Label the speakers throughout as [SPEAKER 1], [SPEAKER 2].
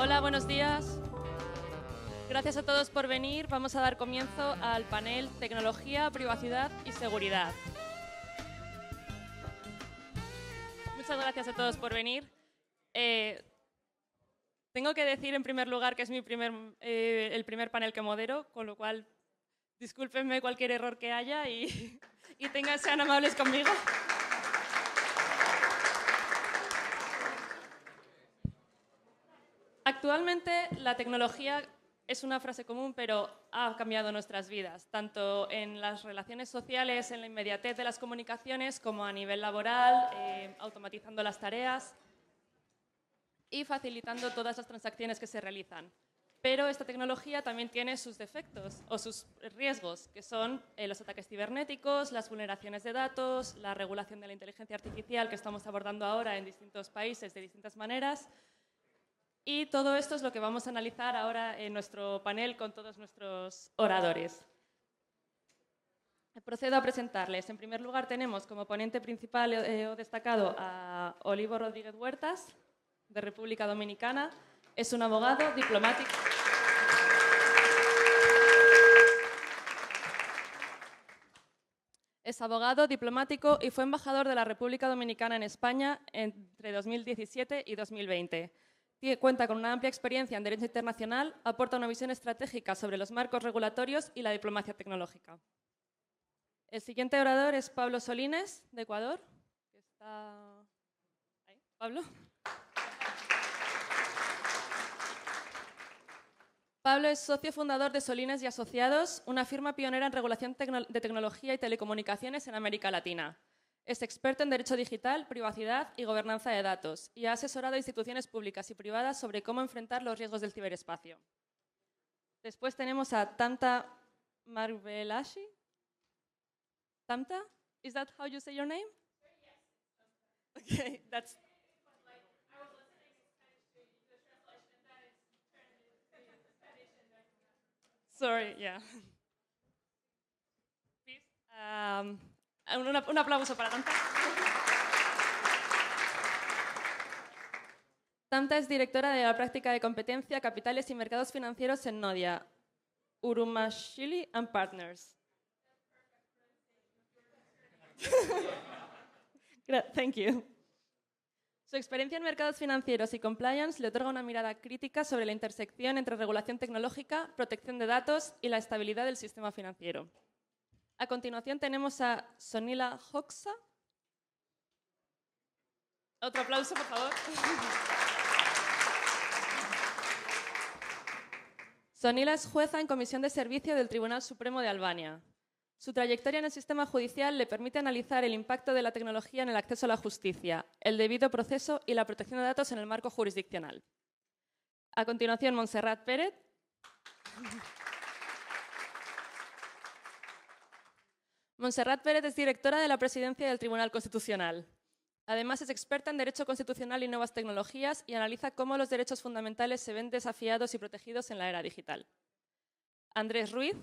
[SPEAKER 1] Hola, buenos días. Gracias a todos por venir. Vamos a dar comienzo al panel Tecnología, Privacidad y Seguridad. Muchas gracias a todos por venir. Tengo que decir en primer lugar que es el primer panel que modero, con lo cual discúlpenme cualquier error que haya y sean amables conmigo. Actualmente la tecnología es una frase común, pero ha cambiado nuestras vidas, tanto en las relaciones sociales, en la inmediatez de las comunicaciones, como a nivel laboral, automatizando las tareas y facilitando todas las transacciones que se realizan. Pero esta tecnología también tiene sus defectos o sus riesgos, que son los ataques cibernéticos, las vulneraciones de datos, la regulación de la inteligencia artificial que estamos abordando ahora en distintos países de distintas maneras. Y todo esto es lo que vamos a analizar ahora en nuestro panel con todos nuestros oradores. Procedo a presentarles. En primer lugar tenemos como ponente principal o destacado a Olivo Rodríguez Huertas, de República Dominicana. Es un abogado, diplomático. Es abogado, diplomático y fue embajador de la República Dominicana en España entre 2017 y 2020. Cuenta con una amplia experiencia en Derecho Internacional, aporta una visión estratégica sobre los marcos regulatorios y la diplomacia tecnológica. El siguiente orador es Pablo Solines, de Ecuador. ¿Está ahí? ¿Pablo? Pablo es socio fundador de Solines y Asociados, una firma pionera en regulación de tecnología y telecomunicaciones en América Latina. Es experto en derecho digital, privacidad y gobernanza de datos y ha asesorado a instituciones públicas y privadas sobre cómo enfrentar los riesgos del ciberespacio. Después tenemos a Tamta Marvelashi. Tamta, is that how you say your name? Okay, that's. Sorry, yeah. Please, un aplauso para Tamta. Tamta es directora de la práctica de competencia, capitales y mercados financieros en Nodia, Urumashili and Partners. Thank you. Su experiencia en mercados financieros y compliance le otorga una mirada crítica sobre la intersección entre regulación tecnológica, protección de datos y la estabilidad del sistema financiero. A continuación tenemos a Sonila Hoxha. Otro aplauso, por favor. Sonila es jueza en Comisión de Servicio del Tribunal Supremo de Albania. Su trayectoria en el sistema judicial le permite analizar el impacto de la tecnología en el acceso a la justicia, el debido proceso y la protección de datos en el marco jurisdiccional. A continuación, Montserrat Pérez. Montserrat Pérez es directora de la Presidencia del Tribunal Constitucional. Además, es experta en Derecho Constitucional y Nuevas Tecnologías y analiza cómo los derechos fundamentales se ven desafiados y protegidos en la era digital. Andrés Ruiz.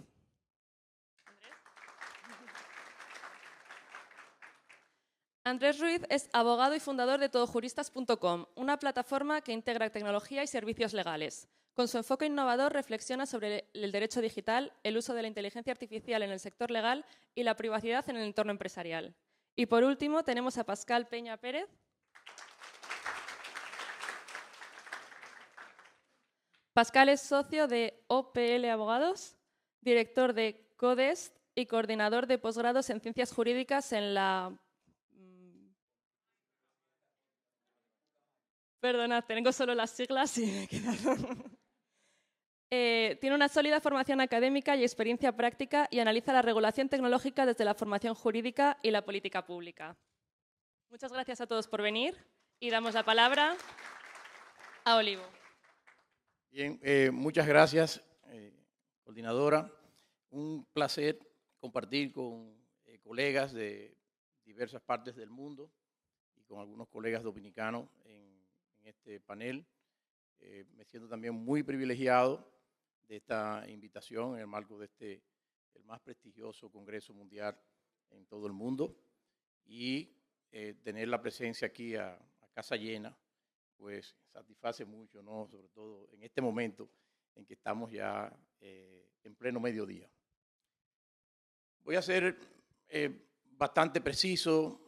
[SPEAKER 1] Andrés Ruiz es abogado y fundador de todojuristas.com, una plataforma que integra tecnología y servicios legales. Con su enfoque innovador reflexiona sobre el derecho digital, el uso de la inteligencia artificial en el sector legal y la privacidad en el entorno empresarial. Y por último tenemos a Pascal Peña Pérez. Pascal es socio de OPL Abogados, director de CODEST y coordinador de posgrados en Ciencias Jurídicas en la... Perdonad, tengo solo las siglas y me quedaron... tiene una sólida formación académica y experiencia práctica y analiza la regulación tecnológica desde la formación jurídica y la política pública. Muchas gracias a todos por venir y damos la palabra a Olivo.
[SPEAKER 2] Bien, muchas gracias, coordinadora. Un placer compartir con colegas de diversas partes del mundo y con algunos colegas dominicanos en este panel. Me siento también muy privilegiado de esta invitación en el marco de el más prestigioso Congreso Mundial en todo el mundo y tener la presencia aquí a casa llena pues satisface mucho, ¿no? Sobre todo en este momento en que estamos ya en pleno mediodía. Voy a ser bastante preciso.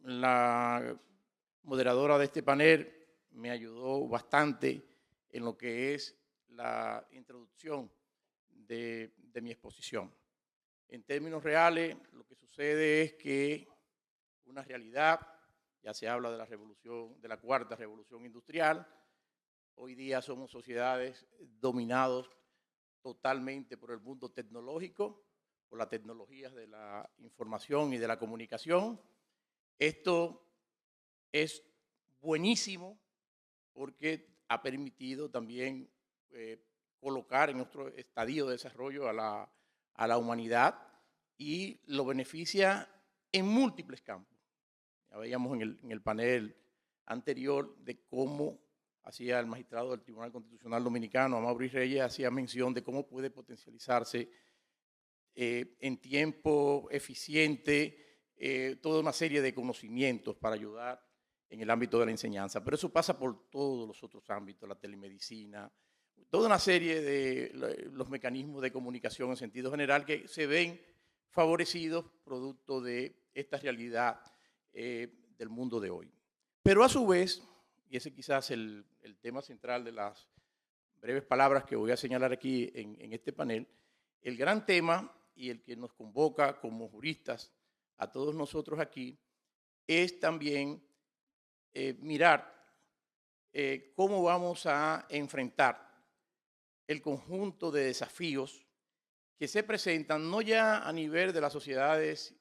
[SPEAKER 2] La moderadora de este panel me ayudó bastante en lo que es la introducción de mi exposición. En términos reales, lo que sucede es que una realidad, ya se habla de la revolución, de la cuarta revolución industrial. Hoy día somos sociedades dominadas totalmente por el mundo tecnológico, por las tecnologías de la información y de la comunicación. Esto es buenísimo porque ha permitido también colocar en nuestro estadio de desarrollo a la humanidad y lo beneficia en múltiples campos. Ya veíamos en el panel anterior de cómo hacía el magistrado del Tribunal Constitucional Dominicano, Amaury Reyes, hacía mención de cómo puede potencializarse en tiempo eficiente toda una serie de conocimientos para ayudar en el ámbito de la enseñanza. Pero eso pasa por todos los otros ámbitos, la telemedicina, toda una serie de los mecanismos de comunicación en sentido general que se ven favorecidos producto de esta realidad del mundo de hoy. Pero a su vez, y ese quizás es el tema central de las breves palabras que voy a señalar aquí en este panel, el gran tema y el que nos convoca como juristas a todos nosotros aquí es también mirar cómo vamos a enfrentar el conjunto de desafíos que se presentan no ya a nivel de las sociedades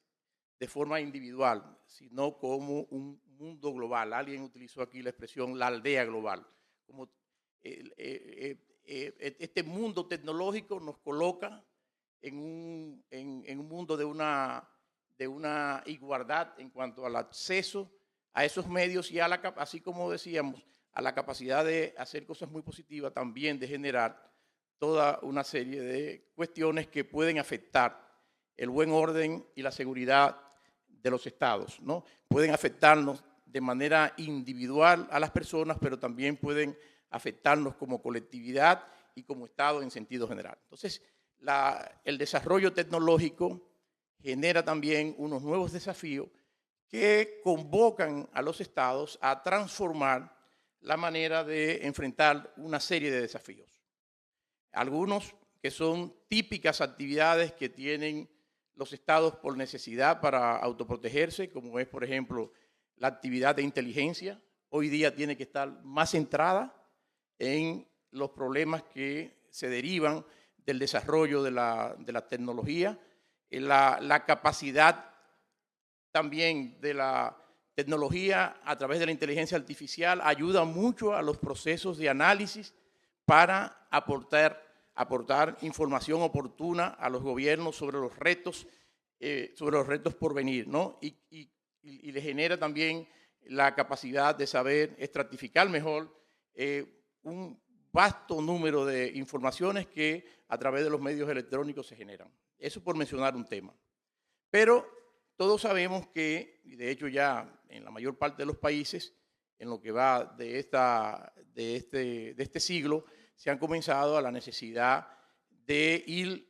[SPEAKER 2] de forma individual, sino como un mundo global. Alguien utilizó aquí la expresión la aldea global. Como este mundo tecnológico nos coloca en un mundo de una igualdad en cuanto al acceso a esos medios y así como decíamos, a la capacidad de hacer cosas muy positivas, también de generar toda una serie de cuestiones que pueden afectar el buen orden y la seguridad de los estados, ¿no? Pueden afectarnos de manera individual a las personas, pero también pueden afectarnos como colectividad y como estado en sentido general. Entonces, el desarrollo tecnológico genera también unos nuevos desafíos que convocan a los estados a transformar la manera de enfrentar una serie de desafíos. Algunos que son típicas actividades que tienen los estados por necesidad para autoprotegerse, como es, por ejemplo, la actividad de inteligencia. Hoy día tiene que estar más centrada en los problemas que se derivan del desarrollo de la tecnología, la capacidad también de la tecnología a través de la inteligencia artificial ayuda mucho a los procesos de análisis para aportar información oportuna a los gobiernos sobre los retos por venir, ¿no? Y le genera también la capacidad de saber estratificar mejor un vasto número de informaciones que a través de los medios electrónicos se generan. Eso por mencionar un tema. Pero todos sabemos que, y de hecho ya en la mayor parte de los países, en lo que va de este siglo, se han comenzado a la necesidad de ir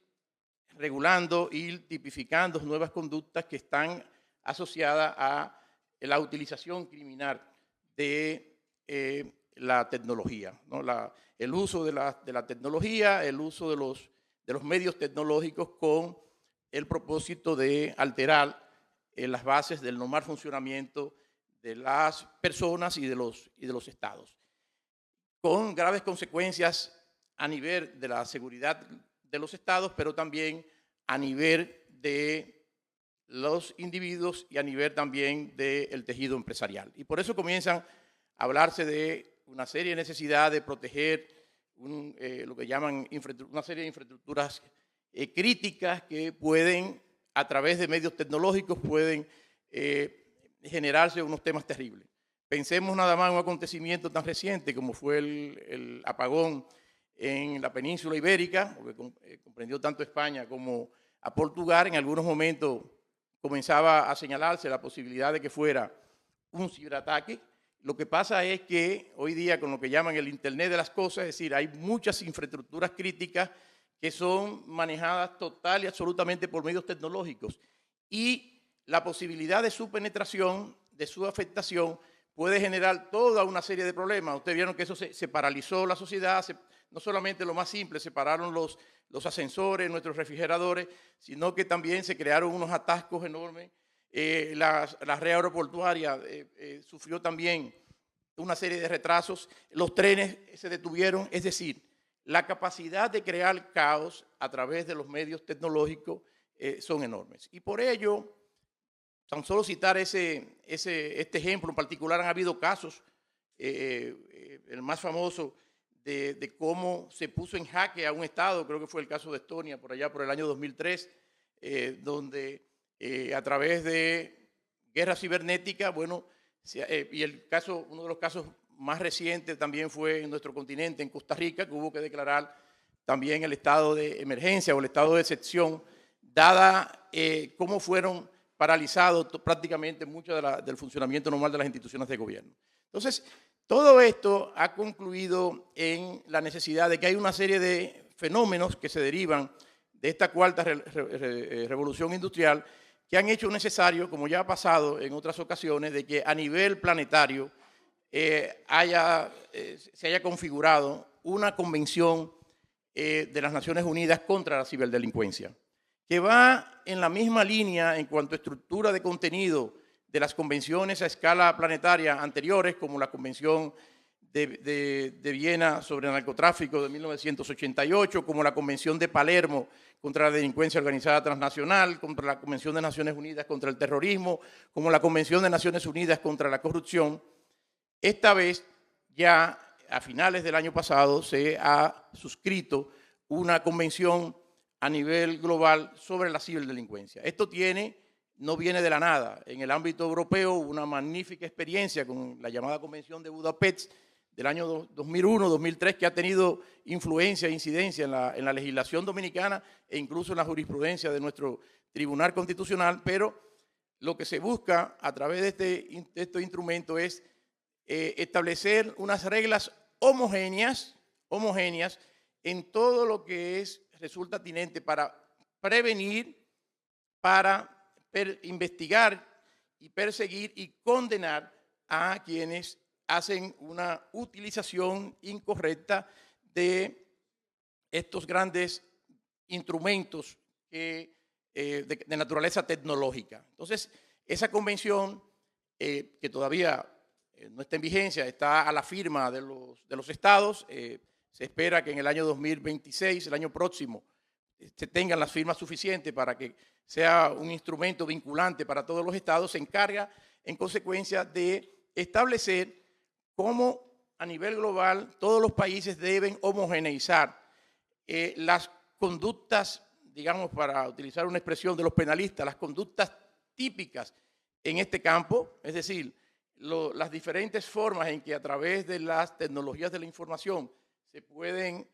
[SPEAKER 2] regulando, ir tipificando nuevas conductas que están asociadas a la utilización criminal de la tecnología, ¿no? El uso de la tecnología, el uso de los medios tecnológicos con el propósito de alterar las bases del normal funcionamiento de las personas y de los estados, con graves consecuencias a nivel de la seguridad de los estados, pero también a nivel de los individuos y a nivel también del tejido empresarial. Y por eso comienzan a hablarse de una serie de necesidades de proteger lo que llaman una serie de infraestructuras críticas que pueden, a través de medios tecnológicos, pueden generarse unos temas terribles. Pensemos nada más en un acontecimiento tan reciente como fue el apagón en la península ibérica, que comprendió tanto a España como a Portugal. En algunos momentos comenzaba a señalarse la posibilidad de que fuera un ciberataque. Lo que pasa es que hoy día con lo que llaman el Internet de las cosas, es decir, hay muchas infraestructuras críticas que son manejadas total y absolutamente por medios tecnológicos. Y la posibilidad de su penetración, de su afectación, puede generar toda una serie de problemas. Ustedes vieron que eso se paralizó la sociedad, no solamente lo más simple, se pararon los ascensores, nuestros refrigeradores, sino que también se crearon unos atascos enormes. La red aeroportuaria sufrió también una serie de retrasos, los trenes se detuvieron, es decir, la capacidad de crear caos a través de los medios tecnológicos son enormes. Y por ello, tan solo citar este ejemplo en particular, han habido casos, el más famoso de cómo se puso en jaque a un Estado, creo que fue el caso de Estonia, por allá por el año 2003, donde a través de guerra cibernética, bueno, y uno de los casos más recientes también fue en nuestro continente, en Costa Rica, que hubo que declarar también el estado de emergencia o el estado de excepción, dada cómo fueron paralizados prácticamente mucho del funcionamiento normal de las instituciones de gobierno. Entonces, todo esto ha concluido en la necesidad de que hay una serie de fenómenos que se derivan de esta cuarta revolución industrial que han hecho necesario, como ya ha pasado en otras ocasiones, de que a nivel planetario se haya configurado una convención de las Naciones Unidas contra la ciberdelincuencia, que va en la misma línea en cuanto a estructura de contenido de las convenciones a escala planetaria anteriores, como la Convención de Viena sobre el narcotráfico de 1988, como la Convención de Palermo contra la delincuencia organizada transnacional, contra la Convención de Naciones Unidas contra el terrorismo, como la Convención de Naciones Unidas contra la corrupción. Esta vez, ya a finales del año pasado, se ha suscrito una convención a nivel global sobre la ciberdelincuencia. Esto no viene de la nada. En el ámbito europeo, una magnífica experiencia con la llamada Convención de Budapest del año 2001-2003, que ha tenido influencia e incidencia en la legislación dominicana e incluso en la jurisprudencia de nuestro Tribunal Constitucional, pero lo que se busca a través de este instrumento es establecer unas reglas homogéneas en todo lo que resulta tinente para prevenir, para investigar y perseguir y condenar a quienes hacen una utilización incorrecta de estos grandes instrumentos de naturaleza tecnológica. Entonces, esa convención, que todavía no está en vigencia, está a la firma de los estados, se espera que en el año 2026, el año próximo, se tengan las firmas suficientes para que sea un instrumento vinculante para todos los estados. Se encarga, en consecuencia, de establecer cómo a nivel global todos los países deben homogeneizar las conductas, digamos, para utilizar una expresión de los penalistas, las conductas típicas en este campo, es decir, las diferentes formas en que a través de las tecnologías de la información se pueden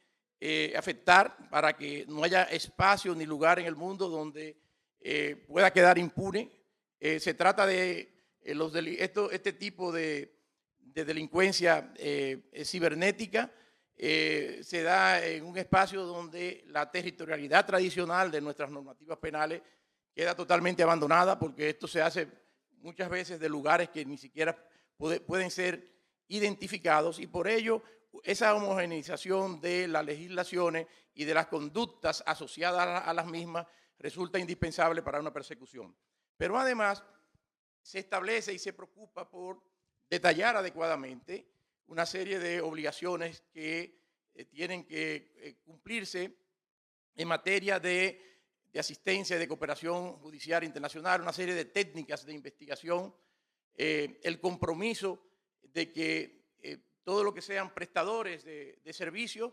[SPEAKER 2] afectar para que no haya espacio ni lugar en el mundo donde pueda quedar impune. Se trata de este tipo de delincuencia cibernética se da en un espacio donde la territorialidad tradicional de nuestras normativas penales queda totalmente abandonada, porque esto se hace muchas veces de lugares que ni siquiera pueden ser identificados, y por ello esa homogeneización de las legislaciones y de las conductas asociadas a las mismas resulta indispensable para una persecución. Pero además se establece y se preocupa por detallar adecuadamente una serie de obligaciones que tienen que cumplirse en materia de asistencia y de cooperación judicial internacional, una serie de técnicas de investigación, el compromiso de que todo lo que sean prestadores de servicios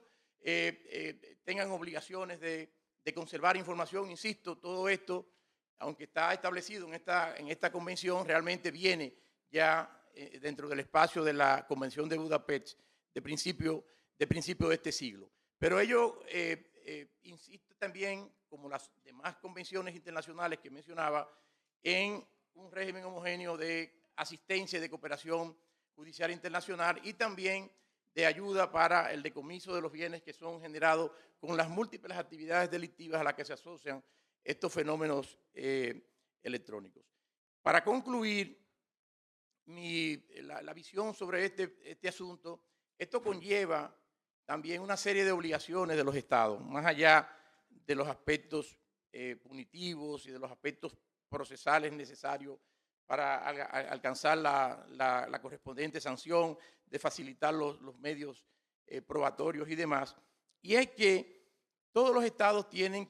[SPEAKER 2] tengan obligaciones de conservar información. Insisto, todo esto, aunque está establecido en esta convención, realmente viene ya dentro del espacio de la Convención de Budapest de principio de este siglo. Pero ello insiste también, como las demás convenciones internacionales que mencionaba, en un régimen homogéneo de asistencia y de cooperación judicial internacional y también de ayuda para el decomiso de los bienes que son generados con las múltiples actividades delictivas a las que se asocian estos fenómenos electrónicos. Para concluir la visión sobre este asunto, esto conlleva también una serie de obligaciones de los estados, más allá de los aspectos punitivos y de los aspectos procesales necesarios para alcanzar la correspondiente sanción, de facilitar los medios probatorios y demás. Y es que todos los estados tienen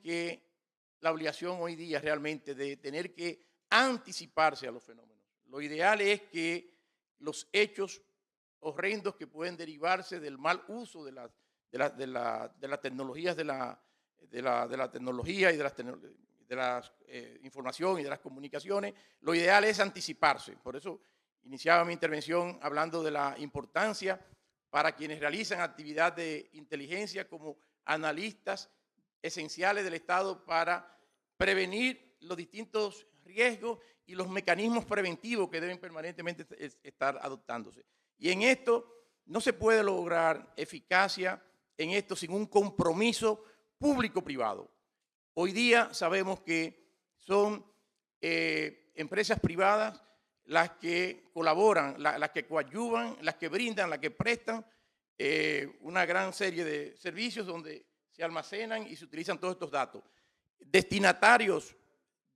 [SPEAKER 2] la obligación hoy día realmente de tener que anticiparse a los fenómenos. Lo ideal es que los hechos horrendos que pueden derivarse del mal uso de las tecnologías de la tecnología y de la información y de las comunicaciones, lo ideal es anticiparse. Por eso iniciaba mi intervención hablando de la importancia para quienes realizan actividad de inteligencia como analistas esenciales del Estado para prevenir los distintos riesgos y los mecanismos preventivos que deben permanentemente estar adoptándose. Y en esto no se puede lograr eficacia en esto sin un compromiso público-privado. Hoy día sabemos que son empresas privadas las que colaboran, las que coadyuvan, las que brindan, las que prestan una gran serie de servicios donde se almacenan y se utilizan todos estos datos. Destinatarios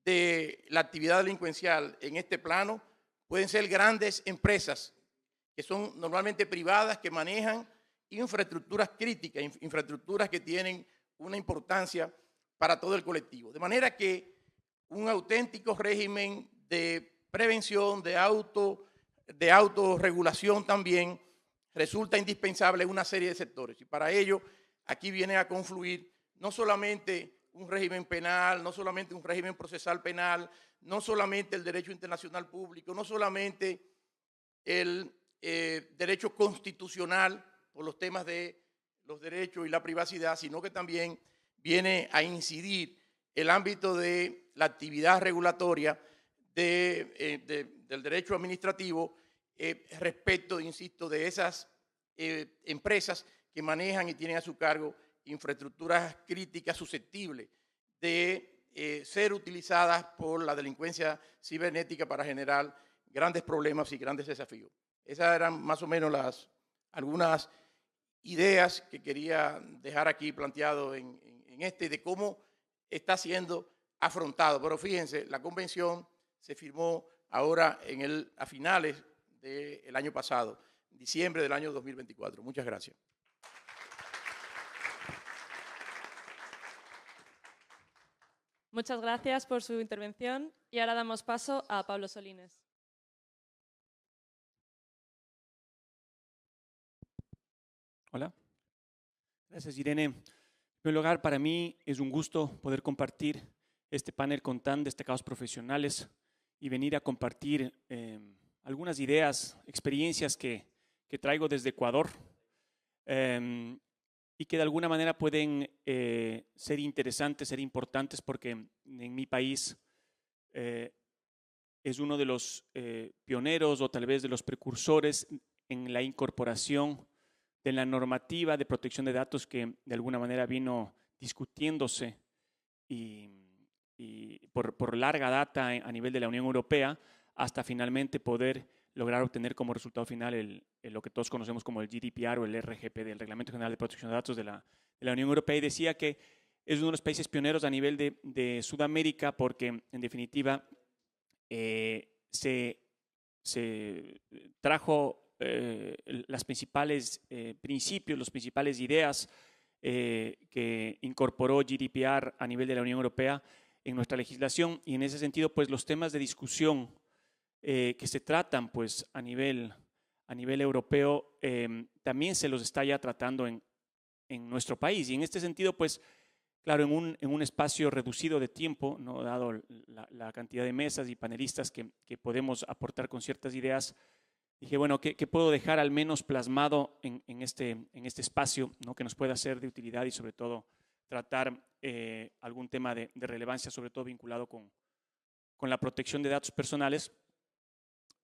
[SPEAKER 2] de la actividad delincuencial en este plano pueden ser grandes empresas que son normalmente privadas, que manejan infraestructuras críticas, infraestructuras que tienen una importancia para todo el colectivo. De manera que un auténtico régimen de prevención, de autorregulación también resulta indispensable en una serie de sectores. Y para ello, aquí viene a confluir no solamente un régimen penal, no solamente un régimen procesal penal, no solamente el derecho internacional público, no solamente el derecho constitucional por los temas de los derechos y la privacidad, sino que también viene a incidir el ámbito de la actividad regulatoria del derecho administrativo respecto, insisto, de esas empresas que manejan y tienen a su cargo infraestructuras críticas susceptibles de ser utilizadas por la delincuencia cibernética para generar grandes problemas y grandes desafíos. Esas eran más o menos algunas ideas que quería dejar aquí planteado en de cómo está siendo afrontado. Pero fíjense, la convención se firmó ahora a finales del año pasado, diciembre del año 2024. Muchas gracias.
[SPEAKER 1] Muchas gracias por su intervención y ahora damos paso a Pablo Solines.
[SPEAKER 3] Hola. Gracias, Irene. En primer lugar, para mí es un gusto poder compartir este panel con tan destacados profesionales y venir a compartir algunas ideas, experiencias que traigo desde Ecuador y que de alguna manera pueden ser interesantes, ser importantes, porque en mi país es uno de los pioneros o tal vez de los precursores en la incorporación de la normativa de protección de datos que de alguna manera vino discutiéndose y por larga data a nivel de la Unión Europea hasta finalmente poder lograr obtener como resultado final lo que todos conocemos como el GDPR o el RGPD, el Reglamento General de Protección de Datos de la Unión Europea, y decía que es uno de los países pioneros a nivel de Sudamérica porque en definitiva se trajo las principales principios, las principales ideas que incorporó GDPR a nivel de la Unión Europea en nuestra legislación, y en ese sentido pues los temas de discusión que se tratan pues a nivel europeo también se los está ya tratando en nuestro país, y en este sentido pues claro, en un espacio reducido de tiempo, ¿no? Dado la cantidad de mesas y panelistas que podemos aportar con ciertas ideas, dije, bueno, ¿qué puedo dejar al menos plasmado en este espacio, ¿no? Que nos pueda ser de utilidad y sobre todo tratar algún tema de relevancia, sobre todo vinculado con la protección de datos personales.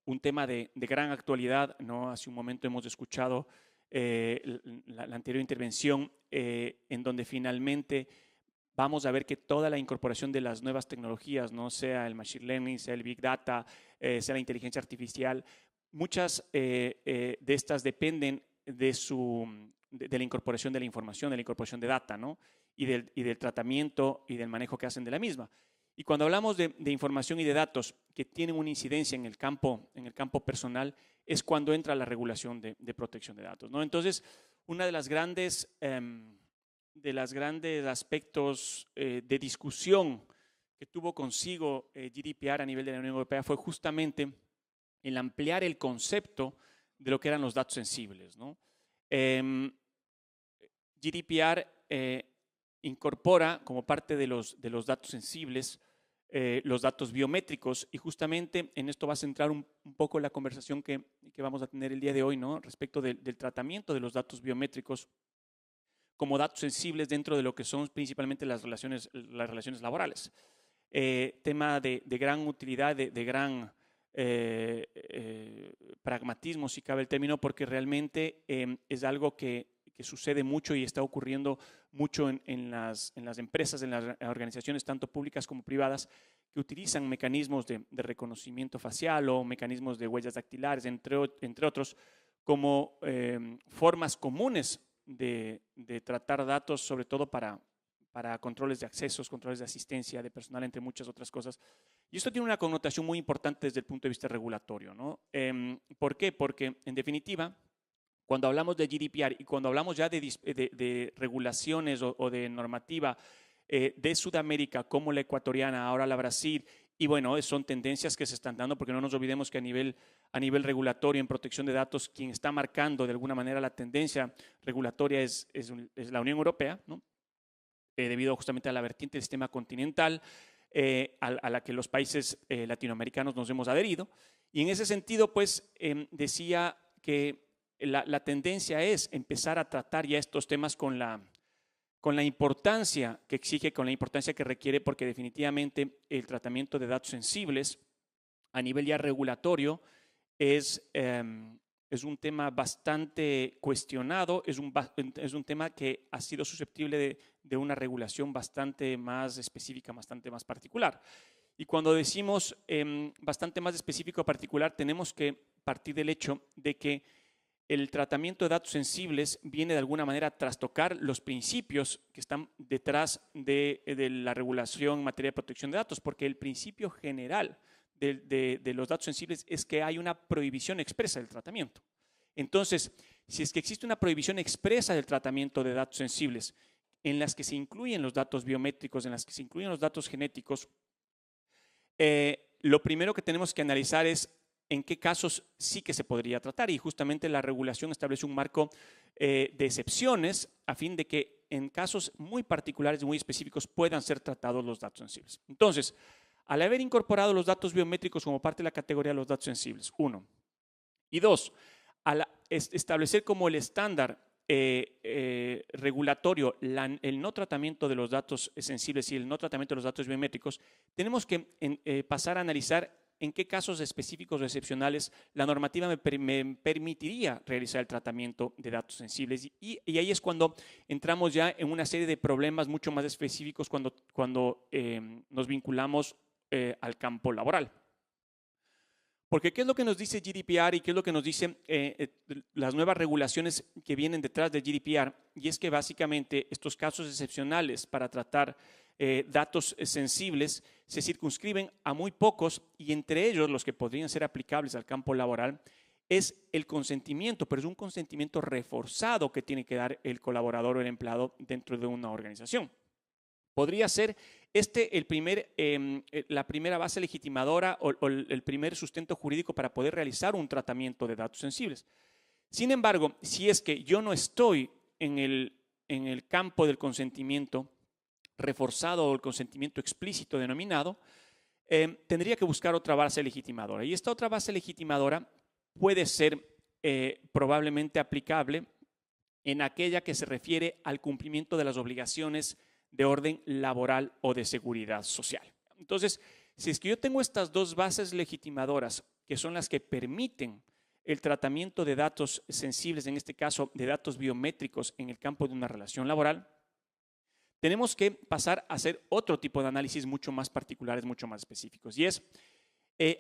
[SPEAKER 3] un tema de gran actualidad, ¿no? Hace un momento hemos escuchado la anterior intervención en donde finalmente vamos a ver que toda la incorporación de las nuevas tecnologías, ¿no? Sea el machine learning, sea el big data, sea la inteligencia artificial, muchas de estas dependen de la incorporación de la información, de la incorporación de data, ¿no? y del tratamiento y del manejo que hacen de la misma. Y cuando hablamos de información y de datos que tienen una incidencia en el campo personal, es cuando entra la regulación de protección de datos, ¿no? Entonces, una de las grandes aspectos de discusión que tuvo consigo GDPR a nivel de la Unión Europea fue justamente el ampliar el concepto de lo que eran los datos sensibles, ¿no? GDPR incorpora como parte de los datos sensibles los datos biométricos, y justamente en esto va a centrar un poco la conversación que vamos a tener el día de hoy, ¿no? Respecto del tratamiento de los datos biométricos como datos sensibles dentro de lo que son principalmente las relaciones laborales. Tema de gran utilidad, de gran pragmatismo, si cabe el término, porque realmente es algo que sucede mucho y está ocurriendo mucho en las empresas, en las organizaciones, tanto públicas como privadas, que utilizan mecanismos de reconocimiento facial o mecanismos de huellas dactilares, entre otros, como formas comunes de tratar datos, sobre todo para controles de accesos, controles de asistencia de personal, entre muchas otras cosas. Y esto tiene una connotación muy importante desde el punto de vista regulatorio, ¿no? ¿Por qué? Porque, en definitiva, cuando hablamos de GDPR y cuando hablamos ya de regulaciones o de normativa de Sudamérica, como la ecuatoriana, ahora la Brasil, y bueno, son tendencias que se están dando, porque no nos olvidemos que a nivel regulatorio en protección de datos, quien está marcando de alguna manera la tendencia regulatoria es la Unión Europea, ¿no? Debido justamente a la vertiente del sistema continental a la que los países latinoamericanos nos hemos adherido. Y en ese sentido, pues, decía que la tendencia es empezar a tratar ya estos temas con la importancia que exige, con la importancia que requiere, porque definitivamente el tratamiento de datos sensibles a nivel ya regulatorio es un tema bastante cuestionado, es un tema que ha sido susceptible de una regulación bastante más específica, bastante más particular. Y cuando decimos bastante más específico o particular, tenemos que partir del hecho de que el tratamiento de datos sensibles viene de alguna manera a trastocar los principios que están detrás de la regulación en materia de protección de datos, porque el principio general de los datos sensibles es que hay una prohibición expresa del tratamiento. Entonces, si es que existe una prohibición expresa del tratamiento de datos sensibles, en las que se incluyen los datos biométricos, en las que se incluyen los datos genéticos, lo primero que tenemos que analizar es en qué casos sí que se podría tratar, y justamente la regulación establece un marco de excepciones a fin de que en casos muy particulares, muy específicos, puedan ser tratados los datos sensibles. Entonces, al haber incorporado los datos biométricos como parte de la categoría de los datos sensibles, 1, y 2, al establecer como el estándar regulatorio el no tratamiento de los datos sensibles y el no tratamiento de los datos biométricos, tenemos que pasar a analizar en qué casos específicos o excepcionales la normativa me permitiría realizar el tratamiento de datos sensibles. Y ahí es cuando entramos ya en una serie de problemas mucho más específicos cuando nos vinculamos al campo laboral. Porque ¿qué es lo que nos dice GDPR y qué es lo que nos dicen las nuevas regulaciones que vienen detrás de GDPR? Y es que básicamente estos casos excepcionales para tratar datos sensibles se circunscriben a muy pocos, y entre ellos los que podrían ser aplicables al campo laboral es el consentimiento, pero es un consentimiento reforzado que tiene que dar el colaborador o el empleado dentro de una organización. Podría ser la primera base legitimadora o el primer sustento jurídico para poder realizar un tratamiento de datos sensibles. Sin embargo, si es que yo no estoy en el campo del consentimiento reforzado o el consentimiento explícito denominado, tendría que buscar otra base legitimadora. Y esta otra base legitimadora puede ser probablemente aplicable en aquella que se refiere al cumplimiento de las obligaciones de orden laboral o de seguridad social. Entonces, si es que yo tengo estas dos bases legitimadoras que son las que permiten el tratamiento de datos sensibles, en este caso de datos biométricos en el campo de una relación laboral, tenemos que pasar a hacer otro tipo de análisis mucho más particulares, mucho más específicos, y es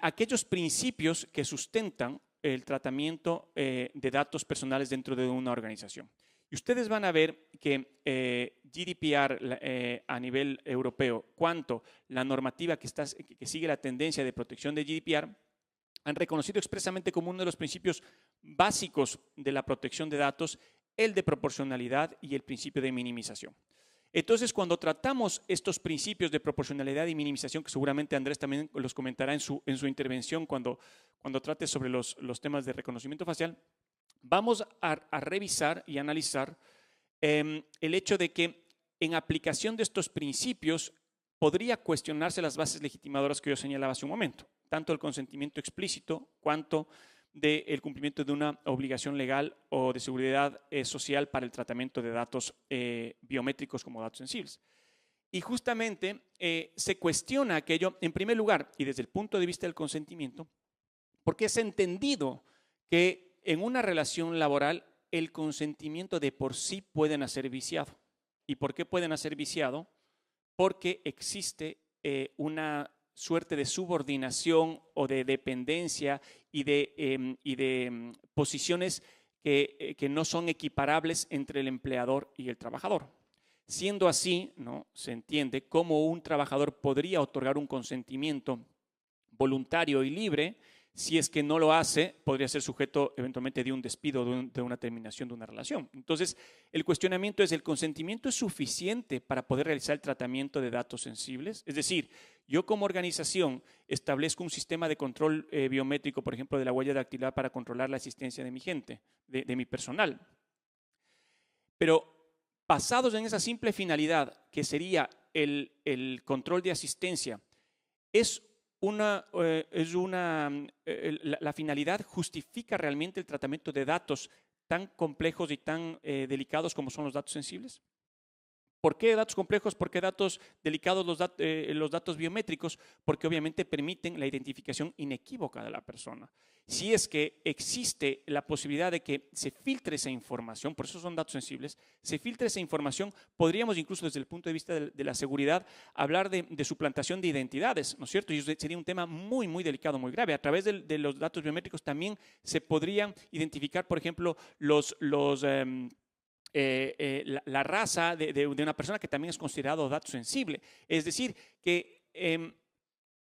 [SPEAKER 3] aquellos principios que sustentan el tratamiento de datos personales dentro de una organización. Y ustedes van a ver que GDPR a nivel europeo, cuanto la normativa que sigue la tendencia de protección de GDPR, han reconocido expresamente como uno de los principios básicos de la protección de datos el de proporcionalidad y el principio de minimización. Entonces, cuando tratamos estos principios de proporcionalidad y minimización, que seguramente Andrés también los comentará en su intervención cuando trate sobre los temas de reconocimiento facial, vamos a revisar y analizar el hecho de que en aplicación de estos principios podría cuestionarse las bases legitimadoras que yo señalaba hace un momento, tanto el consentimiento explícito cuanto del cumplimiento de una obligación legal o de seguridad social para el tratamiento de datos biométricos como datos sensibles. Y justamente se cuestiona aquello, en primer lugar, y desde el punto de vista del consentimiento, porque es entendido que en una relación laboral el consentimiento de por sí puede nacer viciado. ¿Y por qué puede nacer viciado? Porque existe una suerte de subordinación o de dependencia y de posiciones que no son equiparables entre el empleador y el trabajador. Siendo así, ¿no?, se entiende cómo un trabajador podría otorgar un consentimiento voluntario y libre. Si es que no lo hace, podría ser sujeto eventualmente de un despido, de una terminación de una relación. Entonces, el cuestionamiento es, ¿el consentimiento es suficiente para poder realizar el tratamiento de datos sensibles? Es decir, yo como organización establezco un sistema de control biométrico, por ejemplo, de la huella dactilar para controlar la asistencia de mi gente, de mi personal. Pero basados en esa simple finalidad, que sería el control de asistencia, la finalidad justifica realmente el tratamiento de datos tan complejos y tan delicados como son los datos sensibles. ¿Por qué datos complejos? ¿Por qué datos delicados los datos biométricos? Porque obviamente permiten la identificación inequívoca de la persona. Si es que existe la posibilidad de que se filtre esa información, por eso son datos sensibles, se filtre esa información, podríamos incluso desde el punto de vista de la seguridad hablar de suplantación de identidades, ¿no es cierto? Y eso sería un tema muy, muy delicado, muy grave. A través de los datos biométricos también se podrían identificar, por ejemplo, la raza de una persona, que también es considerado dato sensible. Es decir, que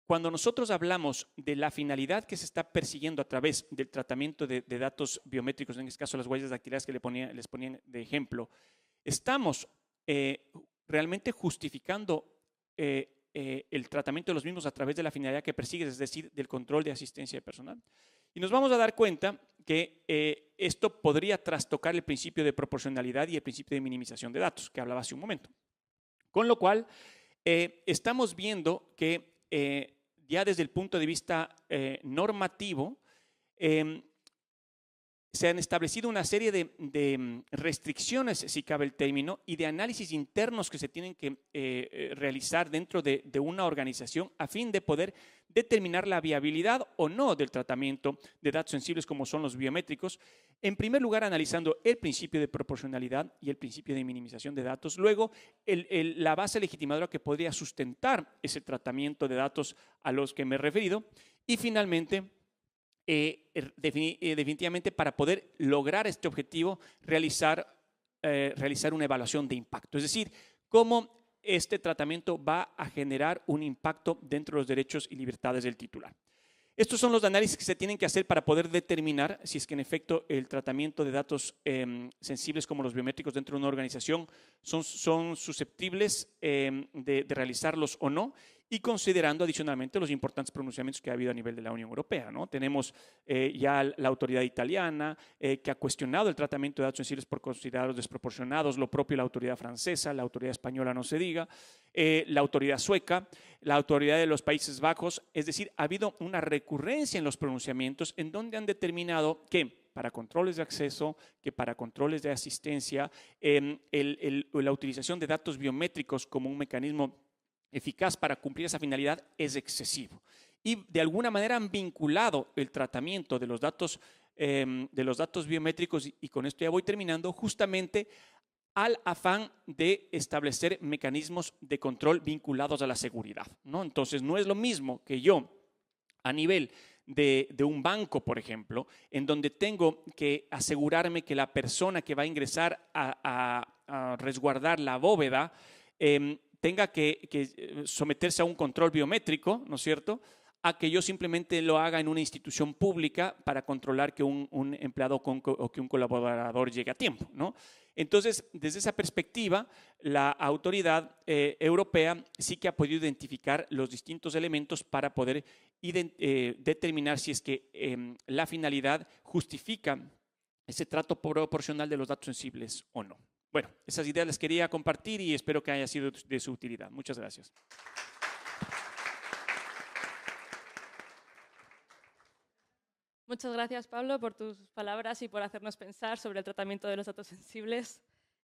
[SPEAKER 3] cuando nosotros hablamos de la finalidad que se está persiguiendo a través del tratamiento de datos biométricos, en este caso las huellas dactilares que les ponían de ejemplo, estamos realmente justificando el tratamiento de los mismos a través de la finalidad que persigue, es decir, del control de asistencia de personal. Y nos vamos a dar cuenta que esto podría trastocar el principio de proporcionalidad y el principio de minimización de datos, que hablaba hace un momento. Con lo cual, estamos viendo que ya desde el punto de vista normativo, se han establecido una serie de restricciones, si cabe el término, y de análisis internos que se tienen que realizar dentro de una organización a fin de poder determinar la viabilidad o no del tratamiento de datos sensibles como son los biométricos. En primer lugar, analizando el principio de proporcionalidad y el principio de minimización de datos. Luego, la base legitimadora que podría sustentar ese tratamiento de datos a los que me he referido. Y finalmente, definitivamente para poder lograr este objetivo, realizar una evaluación de impacto. Es decir, cómo este tratamiento va a generar un impacto dentro de los derechos y libertades del titular. Estos son los análisis que se tienen que hacer para poder determinar si es que en efecto el tratamiento de datos sensibles como los biométricos dentro de una organización son susceptibles de realizarlos o no, y considerando adicionalmente los importantes pronunciamientos que ha habido a nivel de la Unión Europea, ¿no? Tenemos ya la autoridad italiana que ha cuestionado el tratamiento de datos sensibles por considerarlos desproporcionados, lo propio la autoridad francesa, la autoridad española no se diga, la autoridad sueca, la autoridad de los Países Bajos. Es decir, ha habido una recurrencia en los pronunciamientos en donde han determinado que para controles de acceso, que para controles de asistencia, la utilización de datos biométricos como un mecanismo eficaz para cumplir esa finalidad es excesivo. y de alguna manera han vinculado el tratamiento de los datos biométricos, y con esto ya voy terminando, justamente al afán de establecer mecanismos de control vinculados a la seguridad, ¿no? Entonces, no es lo mismo que yo, a nivel de un banco, por ejemplo, en donde tengo que asegurarme que la persona que va a ingresar a resguardar la bóveda tenga que someterse a un control biométrico, ¿no es cierto?, a que yo simplemente lo haga en una institución pública para controlar que un empleado o que un colaborador llegue a tiempo, ¿no? Entonces, desde esa perspectiva, la autoridad europea sí que ha podido identificar los distintos elementos para poder determinar si es que la finalidad justifica ese trato proporcional de los datos sensibles o no. Bueno, esas ideas las quería compartir y espero que haya sido de su utilidad. Muchas gracias.
[SPEAKER 1] Muchas gracias, Pablo, por tus palabras y por hacernos pensar sobre el tratamiento de los datos sensibles.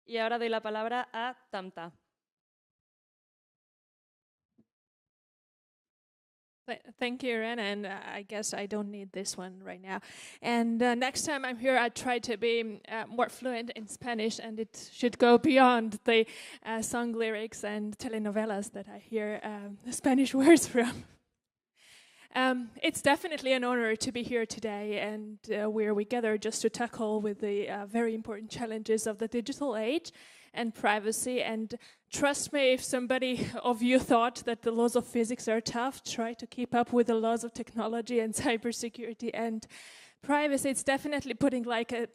[SPEAKER 1] Y ahora doy la palabra a Tamta.
[SPEAKER 4] Thank you, Irene, and I guess I don't need this one right now. And next time I'm here, I try to be more fluent in Spanish, and it should go beyond the song lyrics and telenovelas that I hear the Spanish words from. It's definitely an honor to be here today, and where we gather just to tackle with the very important challenges of the digital age and privacy. And trust me, if somebody of you thought that the laws of physics are tough, try to keep up with the laws of technology and cybersecurity and privacy. It's definitely putting like a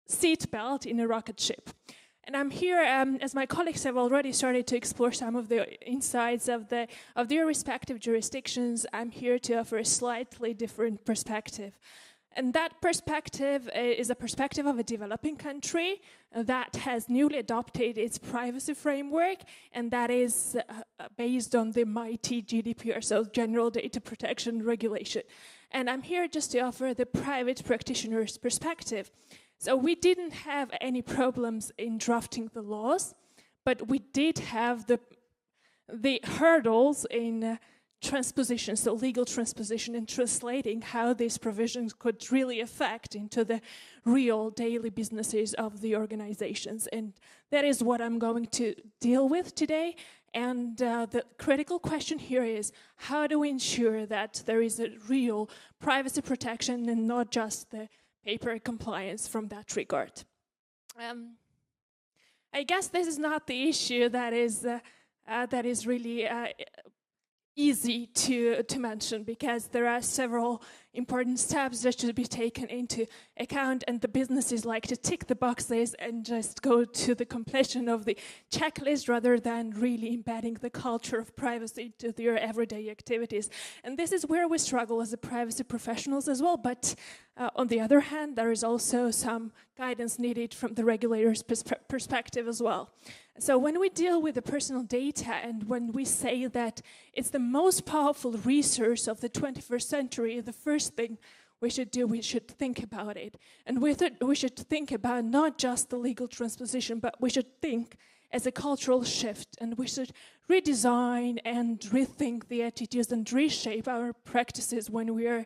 [SPEAKER 4] seat belt in a rocket ship. And I'm here, as my colleagues have already started to explore some of the insights of their respective jurisdictions. I'm here to offer a slightly different perspective. And that perspective is a perspective of a developing country that has newly adopted its privacy framework, and that is based on the mighty GDPR, so General Data Protection Regulation. And I'm here just to offer the private practitioner's perspective. So we didn't have any problems in drafting the laws, but we did have the hurdles in transposition, so legal transposition, and translating how these provisions could really affect into the real daily businesses of the organizations. And that is what I'm going to deal with today. And the critical question here is, how do we ensure that there is a real privacy protection and not just the paper compliance from that regard? I guess this is not the issue that is really easy to mention, because there are several important steps that should be taken into account, and the businesses like to tick the boxes and just go to the completion of the checklist rather than really embedding the culture of privacy to their everyday activities. And this is where we struggle as the privacy professionals as well, but on the other hand, there is also some guidance needed from the regulator's perspective as well. So when we deal with the personal data, and when we say that it's the most powerful resource of the 21st century, the first thing we should do, we should think about it. And with it, we should think about not just the legal transposition, but we should think as a cultural shift, and we should redesign and rethink the attitudes and reshape our practices when we are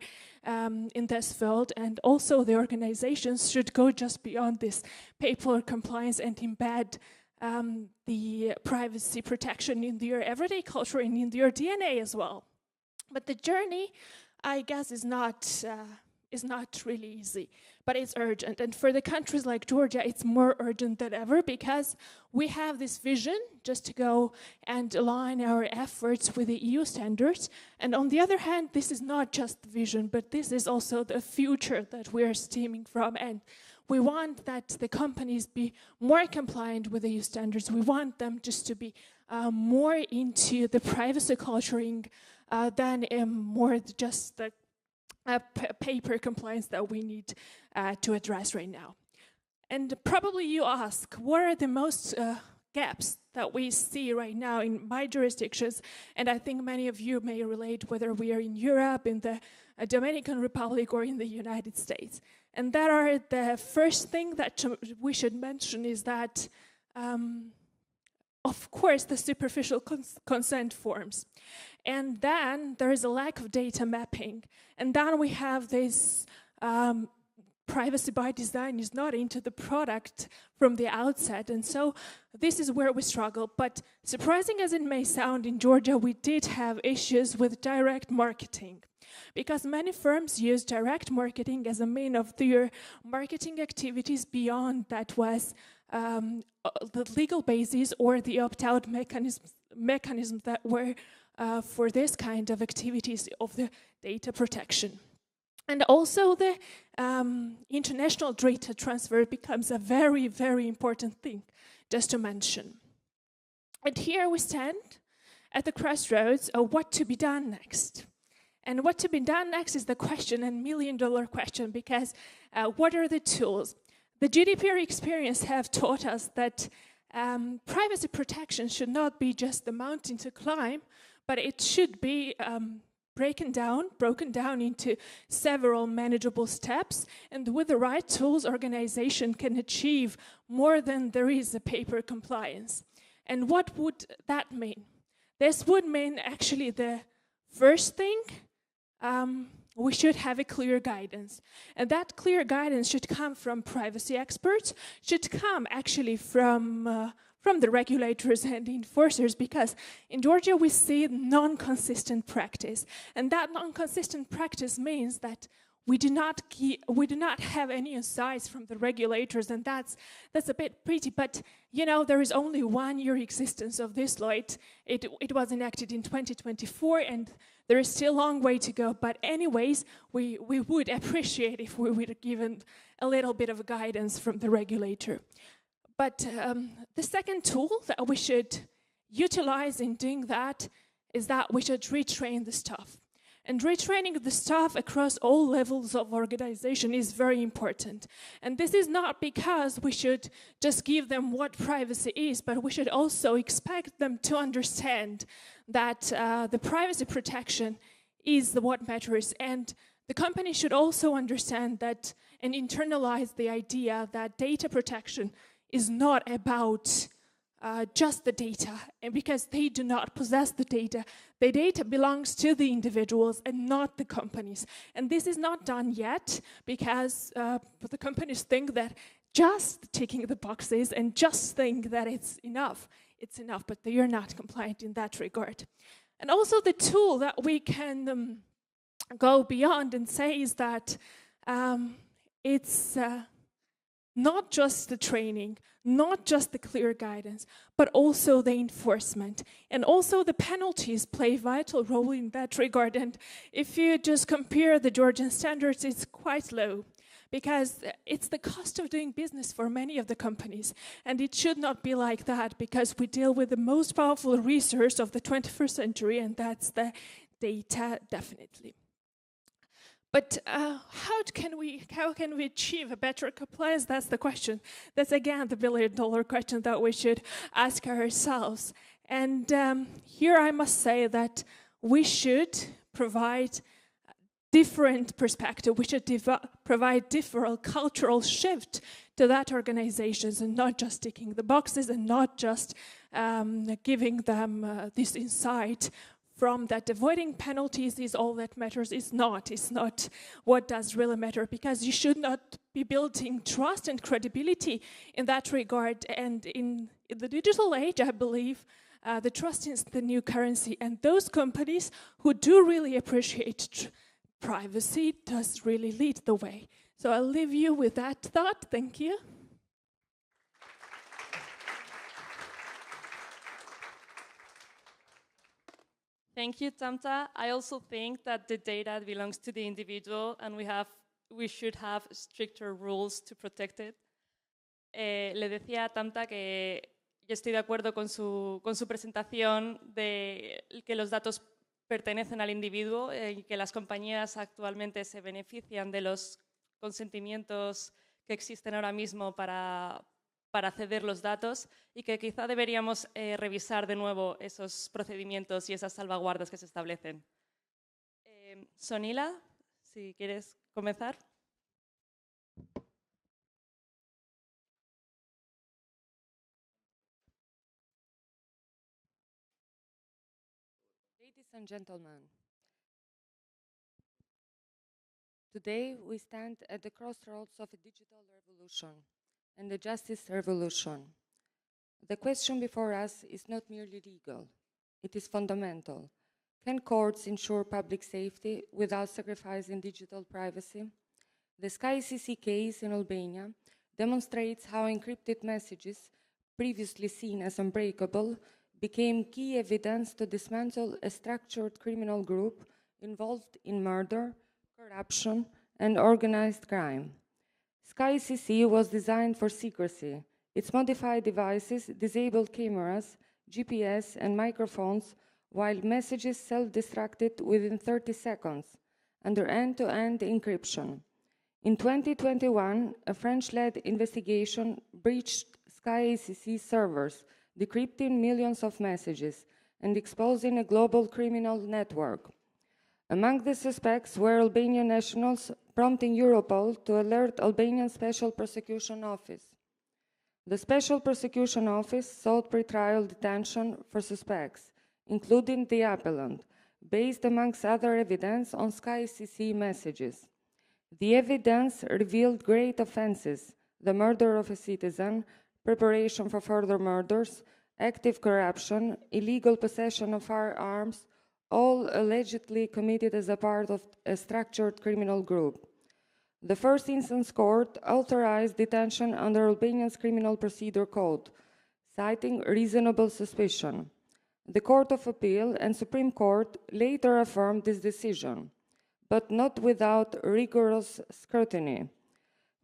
[SPEAKER 4] in this field. And also the organizations should go just beyond this paper compliance and embed the privacy protection in their everyday culture and in their DNA as well. But the journey, I guess, is not really easy, but it's urgent. And for the countries like Georgia, it's more urgent than ever, because we have this vision just to go and align our efforts with the EU standards. And on the other hand, this is not just the vision, but this is also the future that we're stemming from. And we want that the companies be more compliant with the EU standards. We want them just to be more into the privacy culturing than more just the paper compliance that we need to address right now. And probably you ask, what are the most gaps that we see right now in my jurisdictions? And I think many of you may relate, whether we are in Europe, in the Dominican Republic, or in the United States. And that are the first thing that we should mention is that, of course, the superficial consent forms. And then there is a lack of data mapping. And then we have this privacy by design is not into the product from the outset. And so this is where we struggle. But surprising as it may sound, in Georgia, we did have issues with direct marketing, because many firms use direct marketing as a mean of their marketing activities beyond that was the legal basis or the opt-out mechanisms that were for this kind of activities of the data protection. And also the international data transfer becomes a very, very important thing, just to mention. And here we stand at the crossroads of what to be done next. And what to be done next is the question, and million-dollar question, because what are the tools? The GDPR experience have taught us that privacy protection should not be just the mountain to climb, but it should be broken down into several manageable steps, and with the right tools, organization can achieve more than there is a paper compliance. And what would that mean? This would mean actually the first thing, we should have a clear guidance. And that clear guidance should come from privacy experts, should come actually from the regulators and enforcers, because in Georgia we see non-consistent practice. And that non-consistent practice means that we do not have any insights from the regulators, and that's a bit pretty. But you know, there is only 1 year existence of this law. It was enacted in 2024, and there is still a long way to go. But anyways, we would appreciate if we were given a little bit of guidance from the regulator. But the second tool that we should utilize in doing that is that we should retrain the staff. And retraining the staff across all levels of organization is very important. And this is not because we should just give them what privacy is, but we should also expect them to understand that the privacy protection is what matters. And the company should also understand that and internalize the idea that data protection is not about just the data, and because they do not possess the data belongs to the individuals and not the companies. And this is not done yet because the companies think that just ticking the boxes and just think that it's enough, but they are not compliant in that regard. And also the tool that we can go beyond and say is that it's not just the training, not just the clear guidance, but also the enforcement. And also the penalties play a vital role in that regard. And if you just compare the Georgian standards, it's quite low, because it's the cost of doing business for many of the companies. And it should not be like that, because we deal with the most powerful resource of the 21st century, and that's the data, definitely. But how can we achieve a better compliance? That's the question. That's again the billion-dollar question that we should ask ourselves. And here I must say that we should provide different perspective. We should provide different cultural shift to that organizations, and not just ticking the boxes, and not just giving them this insight from that avoiding penalties is all that matters. It's not what does really matter, because you should not be building trust and credibility in that regard. And in the digital age, I believe the trust is the new currency, and those companies who do really appreciate privacy does really lead the way. So I'll leave you with that thought. Thank you.
[SPEAKER 1] Thank you, Tamta. I also think that the data belongs to the individual, and we should have stricter rules to protect it. Le decía a Tamta que yo estoy de acuerdo con su presentación de que los datos pertenecen al individuo y que las compañías actualmente se benefician de los consentimientos que existen ahora mismo para ceder los datos, y que quizá deberíamos revisar de nuevo esos procedimientos y esas salvaguardas que se establecen. Sonila, si quieres comenzar.
[SPEAKER 5] and gentlemen, today we stand at the crossroads of a digital revolution and a justice revolution. The question before us is not merely legal, it is fundamental. Can courts ensure public safety without sacrificing digital privacy? The SkyCC case in Albania demonstrates how encrypted messages, previously seen as unbreakable, became key evidence to dismantle a structured criminal group involved in murder, corruption, and organized crime. SkyCC was designed for secrecy. Its modified devices disabled cameras, GPS, and microphones, while messages self-destructed within 30 seconds under end-to-end encryption. In 2021, a French-led investigation breached SkyCC servers, decrypting millions of messages and exposing a global criminal network. Among the suspects were Albanian nationals, prompting Europol to alert Albanian Special Prosecution Office. The Special Prosecution Office sought pretrial detention for suspects, including the appellant, based amongst other evidence on SkyCC messages. The evidence revealed great offenses: the murder of a citizen, preparation for further murders, active corruption, illegal possession of firearms, all allegedly committed as a part of a structured criminal group. The first instance court authorized detention under Albania's Criminal Procedure Code, citing reasonable suspicion. The Court of Appeal and Supreme Court later affirmed this decision, but not without rigorous scrutiny.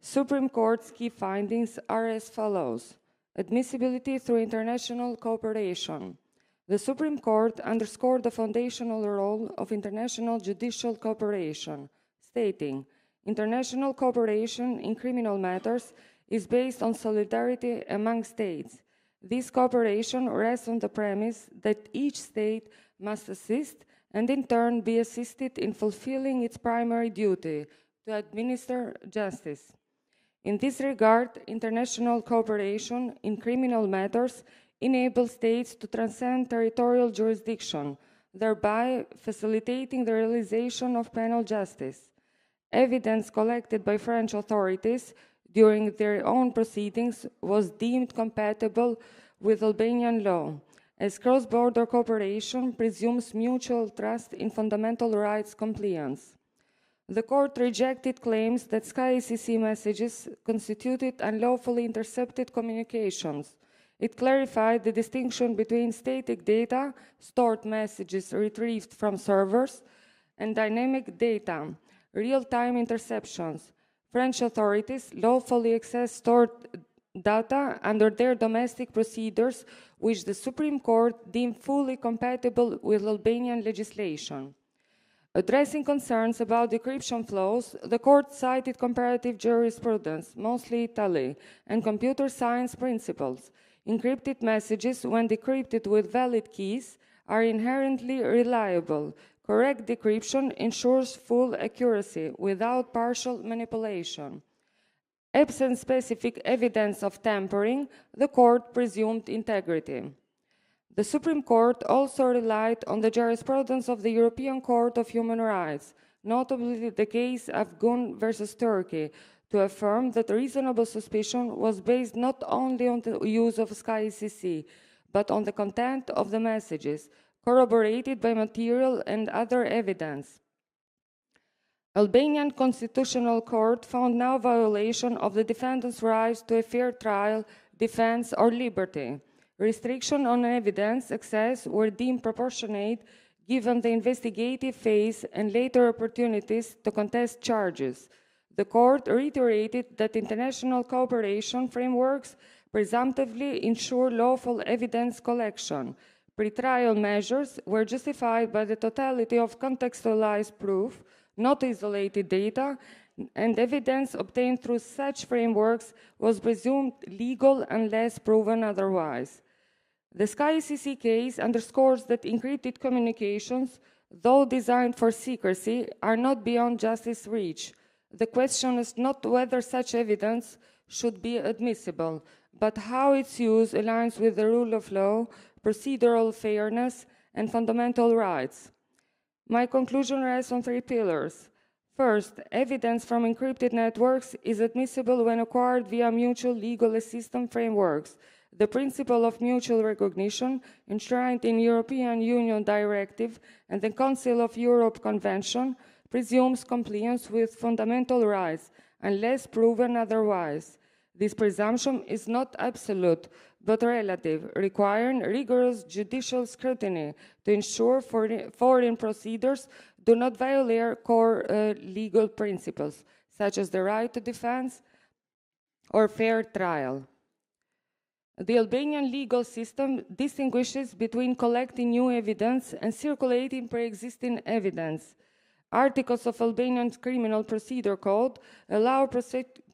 [SPEAKER 5] Supreme Court's key findings are as follows: admissibility through international cooperation. The Supreme Court underscored the foundational role of international judicial cooperation, stating, "International cooperation in criminal matters is based on solidarity among states. This cooperation rests on the premise that each state must assist and in turn be assisted in fulfilling its primary duty, to administer justice. In this regard, international cooperation in criminal matters enables states to transcend territorial jurisdiction, thereby facilitating the realization of penal justice. Evidence collected by French authorities during their own proceedings was deemed compatible with Albanian law, as cross-border cooperation presumes mutual trust in fundamental rights compliance. The court rejected claims that SkyCC messages constituted unlawfully intercepted communications. It clarified the distinction between static data, stored messages retrieved from servers, and dynamic data, real-time interceptions. French authorities lawfully access stored data under their domestic procedures, which the Supreme Court deemed fully compatible with Albanian legislation. Addressing concerns about decryption flows, the court cited comparative jurisprudence, mostly Italy, and computer science principles. Encrypted messages, when decrypted with valid keys, are inherently reliable. Correct decryption ensures full accuracy without partial manipulation. Absent specific evidence of tampering, the court presumed integrity. The Supreme Court also relied on the jurisprudence of the European Court of Human Rights, notably the case of Gun versus Turkey, to affirm that reasonable suspicion was based not only on the use of SkyCC, but on the content of the messages, corroborated by material and other evidence. Albanian Constitutional Court found no violation of the defendant's rights to a fair trial, defense, or liberty. Restriction on evidence access were deemed proportionate given the investigative phase and later opportunities to contest charges. The court reiterated that international cooperation frameworks presumptively ensure lawful evidence collection. Pretrial measures were justified by the totality of contextualized proof, not isolated data, and evidence obtained through such frameworks was presumed legal unless proven otherwise. The SkyCC case underscores that encrypted communications, though designed for secrecy, are not beyond justice's reach. The question is not whether such evidence should be admissible, but how its use aligns with the rule of law, procedural fairness, and fundamental rights. My conclusion rests on 3 pillars. First, evidence from encrypted networks is admissible when acquired via mutual legal assistance frameworks. The principle of mutual recognition, enshrined in European Union Directive and the Council of Europe Convention, presumes compliance with fundamental rights, unless proven otherwise. This presumption is not absolute, but relative, requiring rigorous judicial scrutiny to ensure foreign procedures do not violate core legal principles, such as the right to defense or fair trial. The Albanian legal system distinguishes between collecting new evidence and circulating pre-existing evidence. Articles of Albanian Criminal Procedure Code allow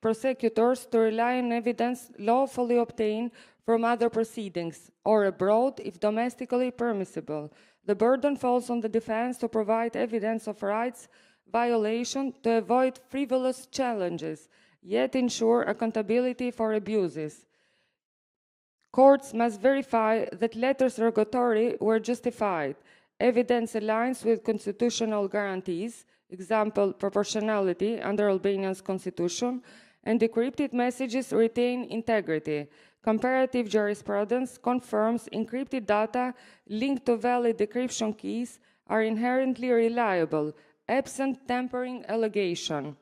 [SPEAKER 5] prosecutors to rely on evidence lawfully obtained from other proceedings, or abroad if domestically permissible. The burden falls on the defense to provide evidence of rights violation to avoid frivolous challenges, yet ensure accountability for abuses. Courts must verify that letters rogatory were justified. Evidence aligns with constitutional guarantees, example, proportionality under Albania's constitution, and decrypted messages retain integrity. Comparative jurisprudence confirms encrypted data linked to valid decryption keys are inherently reliable, absent tampering allegation.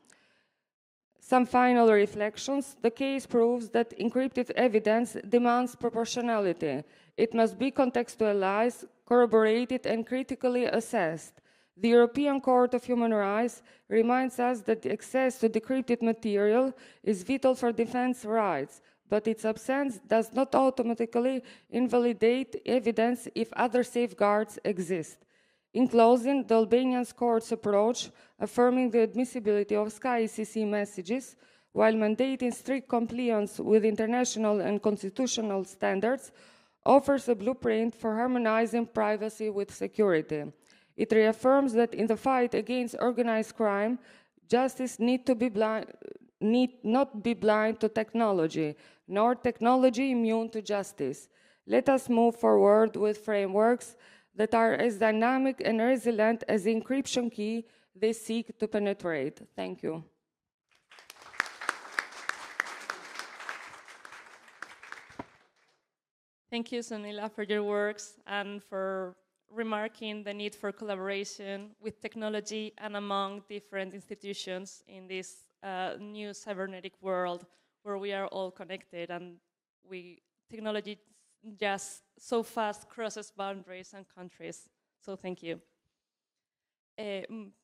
[SPEAKER 5] Some final reflections. The case proves that encrypted evidence demands proportionality. It must be contextualized, corroborated, and critically assessed. The European Court of Human Rights reminds us that access to decrypted material is vital for defense rights, but its absence does not automatically invalidate evidence if other safeguards exist. In closing, the Albanian court's approach, affirming the admissibility of SkyCC messages while mandating strict compliance with international and constitutional standards, offers a blueprint for harmonizing privacy with security. It reaffirms that in the fight against organized crime, justice need not be blind to technology, nor technology immune to justice. Let us move forward with frameworks that are as dynamic and resilient as the encryption key they seek to penetrate. Thank you.
[SPEAKER 1] Thank you, Sonila, for your works and for remarking the need for collaboration with technology and among different institutions in this new cybernetic world where we are all connected and technology just so fast crosses boundaries and countries. So thank you.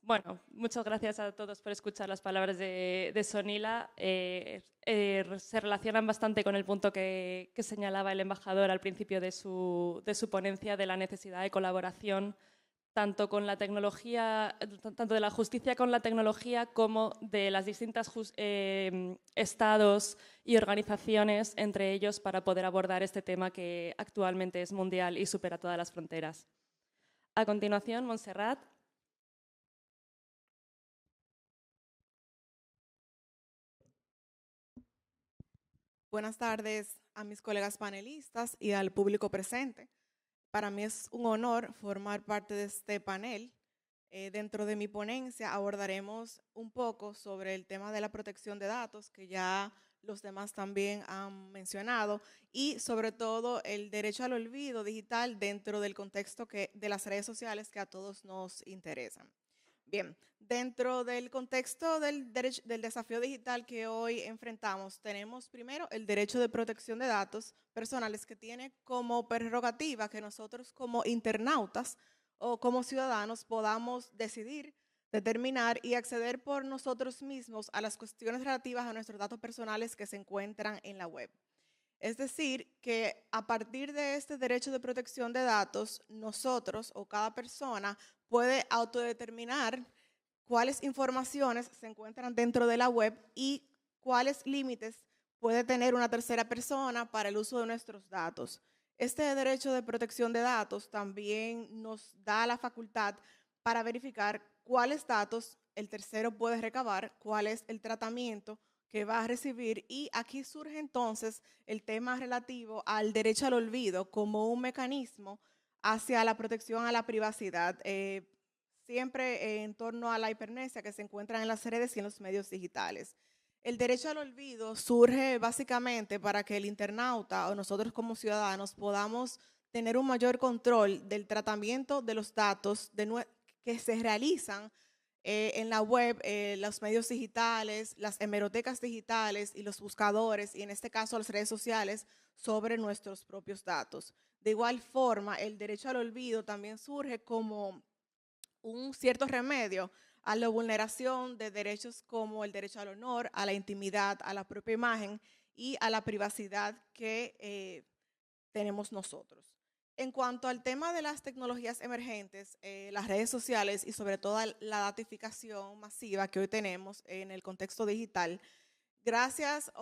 [SPEAKER 1] Bueno, muchas gracias a todos por escuchar las palabras de Sonila. Se relacionan bastante con el punto que señalaba el embajador al principio de su ponencia, de la necesidad de colaboración tanto con la tecnología, tanto de la justicia con la tecnología como de las distintas estados y organizaciones entre ellos para poder abordar este tema que actualmente es mundial y supera todas las fronteras. A continuación, Montserrat.
[SPEAKER 6] Buenas tardes a mis colegas panelistas y al público presente. Para mí es un honor formar parte de este panel. Dentro de mi ponencia abordaremos un poco sobre el tema de la protección de datos, que ya los demás también han mencionado, y sobre todo el derecho al olvido digital dentro del contexto de las redes sociales que a todos nos interesan. Bien, dentro del contexto del desafío digital que hoy enfrentamos, tenemos primero el derecho de protección de datos personales que tiene como prerrogativa que nosotros como internautas o como ciudadanos podamos decidir, determinar y acceder por nosotros mismos a las cuestiones relativas a nuestros datos personales que se encuentran en la web. Es decir, que a partir de este derecho de protección de datos, nosotros o cada persona puede autodeterminar cuáles informaciones se encuentran dentro de la web y cuáles límites puede tener una tercera persona para el uso de nuestros datos. Este derecho de protección de datos también nos da la facultad para verificar cuáles datos el tercero puede recabar, cuál es el tratamiento que va a recibir, y aquí surge entonces el tema relativo al derecho al olvido como un mecanismo hacia la protección a la privacidad. siempre en torno a la hipernesia que se encuentra en las redes y en los medios digitales. El derecho al olvido surge básicamente para que el internauta o nosotros como ciudadanos podamos tener un mayor control del tratamiento de los datos que se realizan en la web, los medios digitales, las hemerotecas digitales y los buscadores, y en este caso las redes sociales, sobre nuestros propios datos. De igual forma, el derecho al olvido también surge como un cierto remedio a la vulneración de derechos como el derecho al honor, a la intimidad, a la propia imagen y a la privacidad que tenemos nosotros. En cuanto al tema de las tecnologías emergentes, las redes sociales y sobre todo la datificación masiva que hoy tenemos en el contexto digital, gracias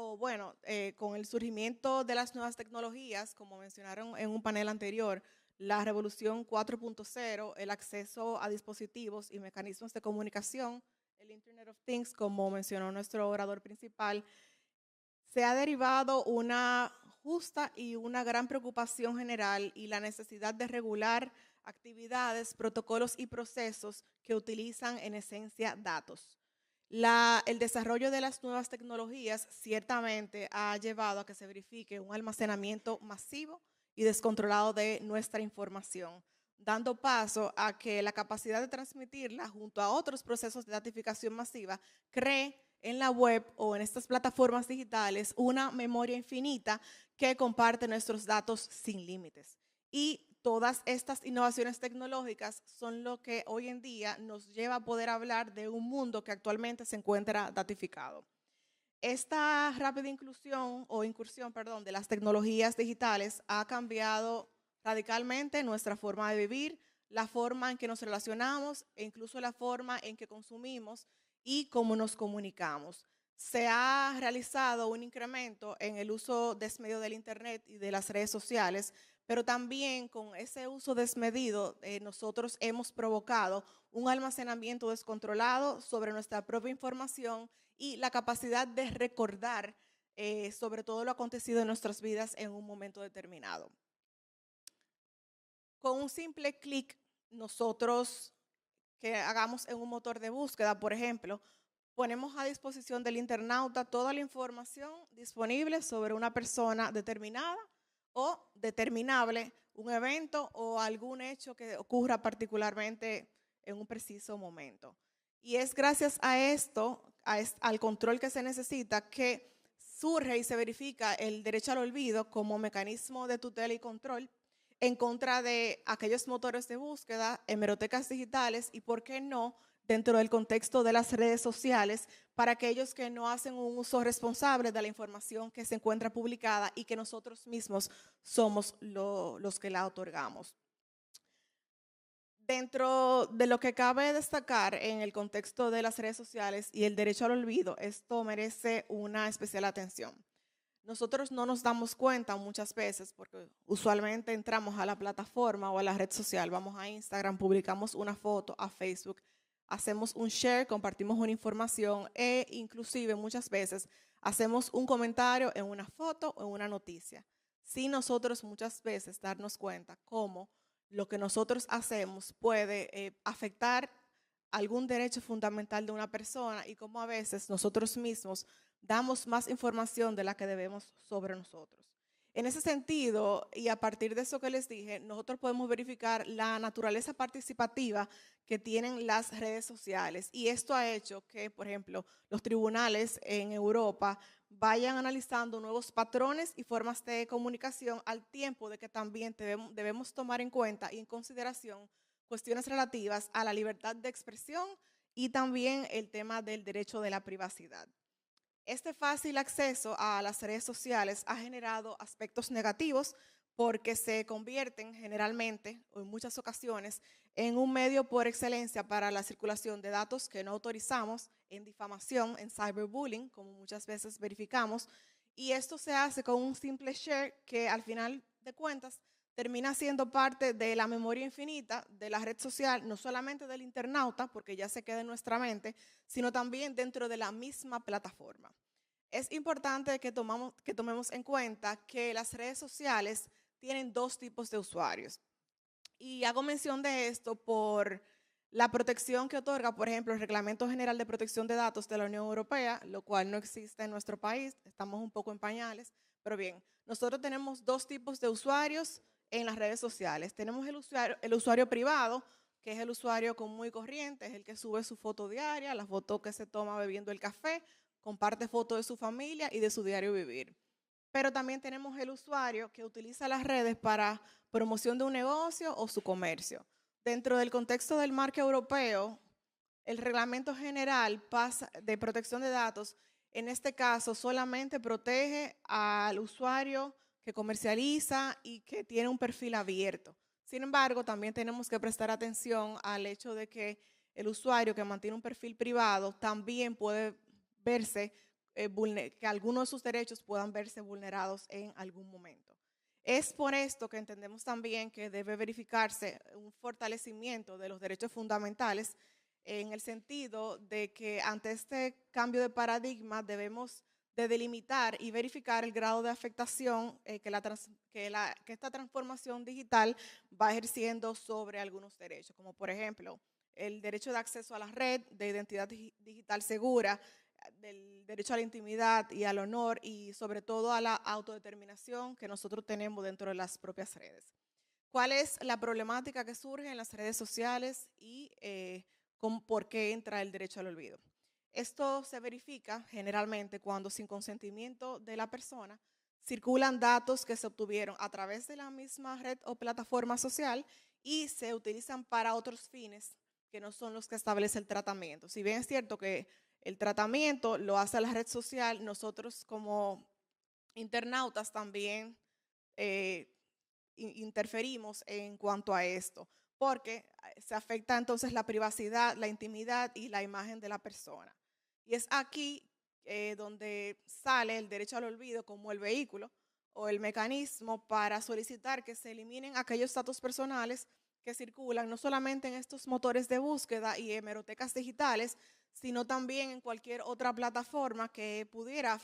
[SPEAKER 6] con el surgimiento de las nuevas tecnologías, como mencionaron en un panel anterior, la revolución 4.0, el acceso a dispositivos y mecanismos de comunicación, el Internet of Things, como mencionó nuestro orador principal, se ha derivado una justa y una gran preocupación general y la necesidad de regular actividades, protocolos y procesos que utilizan en esencia datos. El desarrollo de las nuevas tecnologías ciertamente ha llevado a que se verifique un almacenamiento masivo y descontrolado de nuestra información, dando paso a que la capacidad de transmitirla junto a otros procesos de datificación masiva cree en la web o en estas plataformas digitales una memoria infinita que comparte nuestros datos sin límites. Y todas estas innovaciones tecnológicas son lo que hoy en día nos lleva a poder hablar de un mundo que actualmente se encuentra datificado. Esta rápida incursión de las tecnologías digitales ha cambiado radicalmente nuestra forma de vivir, la forma en que nos relacionamos e incluso la forma en que consumimos y cómo nos comunicamos. Se ha realizado un incremento en el uso desmedido del Internet y de las redes sociales, pero también con ese uso desmedido nosotros hemos provocado un almacenamiento descontrolado sobre nuestra propia información y la capacidad de recordar sobre todo lo acontecido en nuestras vidas en un momento determinado. Con un simple clic, nosotros que hagamos en un motor de búsqueda, por ejemplo, ponemos a disposición del internauta toda la información disponible sobre una persona determinada o determinable, un evento o algún hecho que ocurra particularmente en un preciso momento. Y es gracias a esto, al control que se necesita, que surge y se verifica el derecho al olvido como mecanismo de tutela y control en contra de aquellos motores de búsqueda, hemerotecas digitales y, ¿por qué no?, dentro del contexto de las redes sociales, para aquellos que no hacen un uso responsable de la información que se encuentra publicada y que nosotros mismos somos los que la otorgamos. Dentro de lo que cabe destacar en el contexto de las redes sociales y el derecho al olvido, esto merece una especial atención. Nosotros no nos damos cuenta muchas veces porque usualmente entramos a la plataforma o a la red social, vamos a Instagram, publicamos una foto, a Facebook, hacemos un share, compartimos una información e inclusive muchas veces hacemos un comentario en una foto o en una noticia. Sin nosotros muchas veces darnos cuenta cómo lo que nosotros hacemos puede afectar algún derecho fundamental de una persona y cómo a veces nosotros mismos damos más información de la que debemos sobre nosotros. En ese sentido, y a partir de eso que les dije, nosotros podemos verificar la naturaleza participativa que tienen las redes sociales. Y esto ha hecho que, por ejemplo, los tribunales en Europa vayan analizando nuevos patrones y formas de comunicación al tiempo de que también debemos tomar en cuenta y en consideración cuestiones relativas a la libertad de expresión y también el tema del derecho de la privacidad. Este fácil acceso a las redes sociales ha generado aspectos negativos porque se convierten generalmente, o en muchas ocasiones, en un medio por excelencia para la circulación de datos que no autorizamos, en difamación, en cyberbullying, como muchas veces verificamos, y esto se hace con un simple share que al final de cuentas termina siendo parte de la memoria infinita de la red social, no solamente del internauta, porque ya se queda en nuestra mente, sino también dentro de la misma plataforma. Es importante que tomemos en cuenta que las redes sociales tienen dos tipos de usuarios. Y hago mención de esto por La protección que otorga, por ejemplo, el Reglamento General de Protección de Datos de la Unión Europea, lo cual no existe en nuestro país, estamos un poco en pañales, pero bien, nosotros tenemos dos tipos de usuarios en las redes sociales. Tenemos el usuario privado, que es el usuario común y corriente, es el que sube su foto diaria, la foto que se toma bebiendo el café, comparte fotos de su familia y de su diario vivir. Pero también tenemos el usuario que utiliza las redes para promoción de un negocio o su comercio. Dentro del contexto del marco europeo, el Reglamento General de Protección de Datos, en este caso, solamente protege al usuario que comercializa y que tiene un perfil abierto. Sin embargo, también tenemos que prestar atención al hecho de que el usuario que mantiene un perfil privado también puede verse, que algunos de sus derechos puedan verse vulnerados en algún momento. Es por esto que entendemos también que debe verificarse un fortalecimiento de los derechos fundamentales en el sentido de que ante este cambio de paradigma debemos de delimitar y verificar el grado de afectación que esta transformación digital va ejerciendo sobre algunos derechos, como por ejemplo el derecho de acceso a la red, de identidad digital segura, del derecho a la intimidad y al honor y sobre todo a la autodeterminación que nosotros tenemos dentro de las propias redes. ¿Cuál es la problemática que surge en las redes sociales y por qué entra el derecho al olvido? Esto se verifica generalmente cuando sin consentimiento de la persona circulan datos que se obtuvieron a través de la misma red o plataforma social y se utilizan para otros fines que no son los que establece el tratamiento. Si bien es cierto que el tratamiento lo hace la red social, nosotros como internautas también interferimos en cuanto a esto, porque se afecta entonces la privacidad, la intimidad y la imagen de la persona. Y es aquí donde sale el derecho al olvido como el vehículo o el mecanismo para solicitar que se eliminen aquellos datos personales que circulan no solamente en estos motores de búsqueda y hemerotecas digitales, sino también en cualquier otra plataforma que pudiera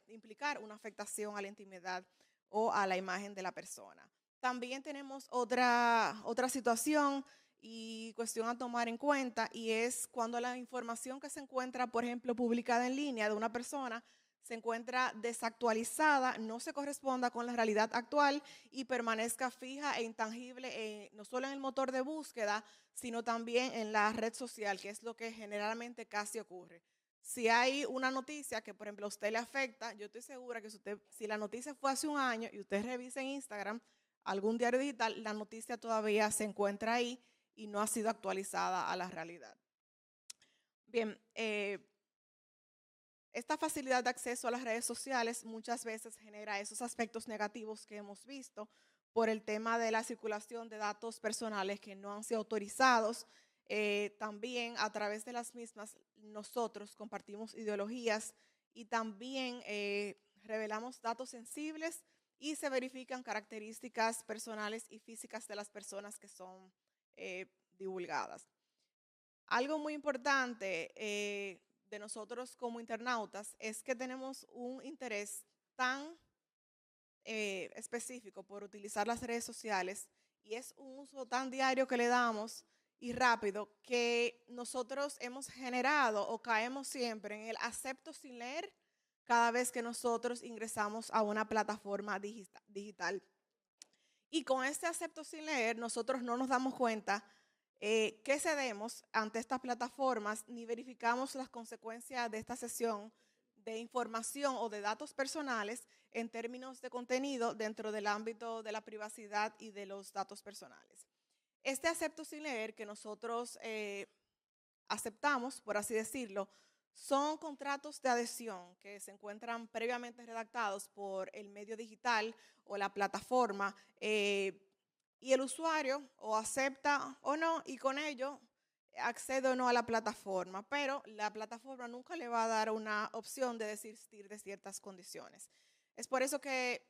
[SPEAKER 6] implicar una afectación a la intimidad o a la imagen de la persona. También tenemos otra situación y cuestión a tomar en cuenta, y es cuando la información que se encuentra, por ejemplo, publicada en línea de una persona se encuentra desactualizada, no se corresponda con la realidad actual y permanezca fija e intangible no solo en el motor de búsqueda, sino también en la red social, que es lo que generalmente casi ocurre. Si hay una noticia que, por ejemplo, a usted le afecta, yo estoy segura que si la noticia fue hace un año y usted revisa en Instagram, algún diario digital, la noticia todavía se encuentra ahí y no ha sido actualizada a la realidad. Bien, esta facilidad de acceso a las redes sociales muchas veces genera esos aspectos negativos que hemos visto por el tema de la circulación de datos personales que no han sido autorizados. También a través de las mismas nosotros compartimos ideologías y también revelamos datos sensibles y se verifican características personales y físicas de las personas que son divulgadas. Algo muy importante de nosotros como internautas es que tenemos un interés tan específico por utilizar las redes sociales y es un uso tan diario que le damos y rápido que nosotros hemos generado o caemos siempre en el acepto sin leer cada vez que nosotros ingresamos a una plataforma digital. Y con este acepto sin leer, nosotros no nos damos cuenta que cedemos ante estas plataformas ni verificamos las consecuencias de esta cesión de información o de datos personales en términos de contenido dentro del ámbito de la privacidad y de los datos personales. Este acepto sin leer que nosotros aceptamos, por así decirlo, son contratos de adhesión que se encuentran previamente redactados por el medio digital o la plataforma y el usuario o acepta o no y con ello accede o no a la plataforma, pero la plataforma nunca le va a dar una opción de desistir de ciertas condiciones. Es por eso que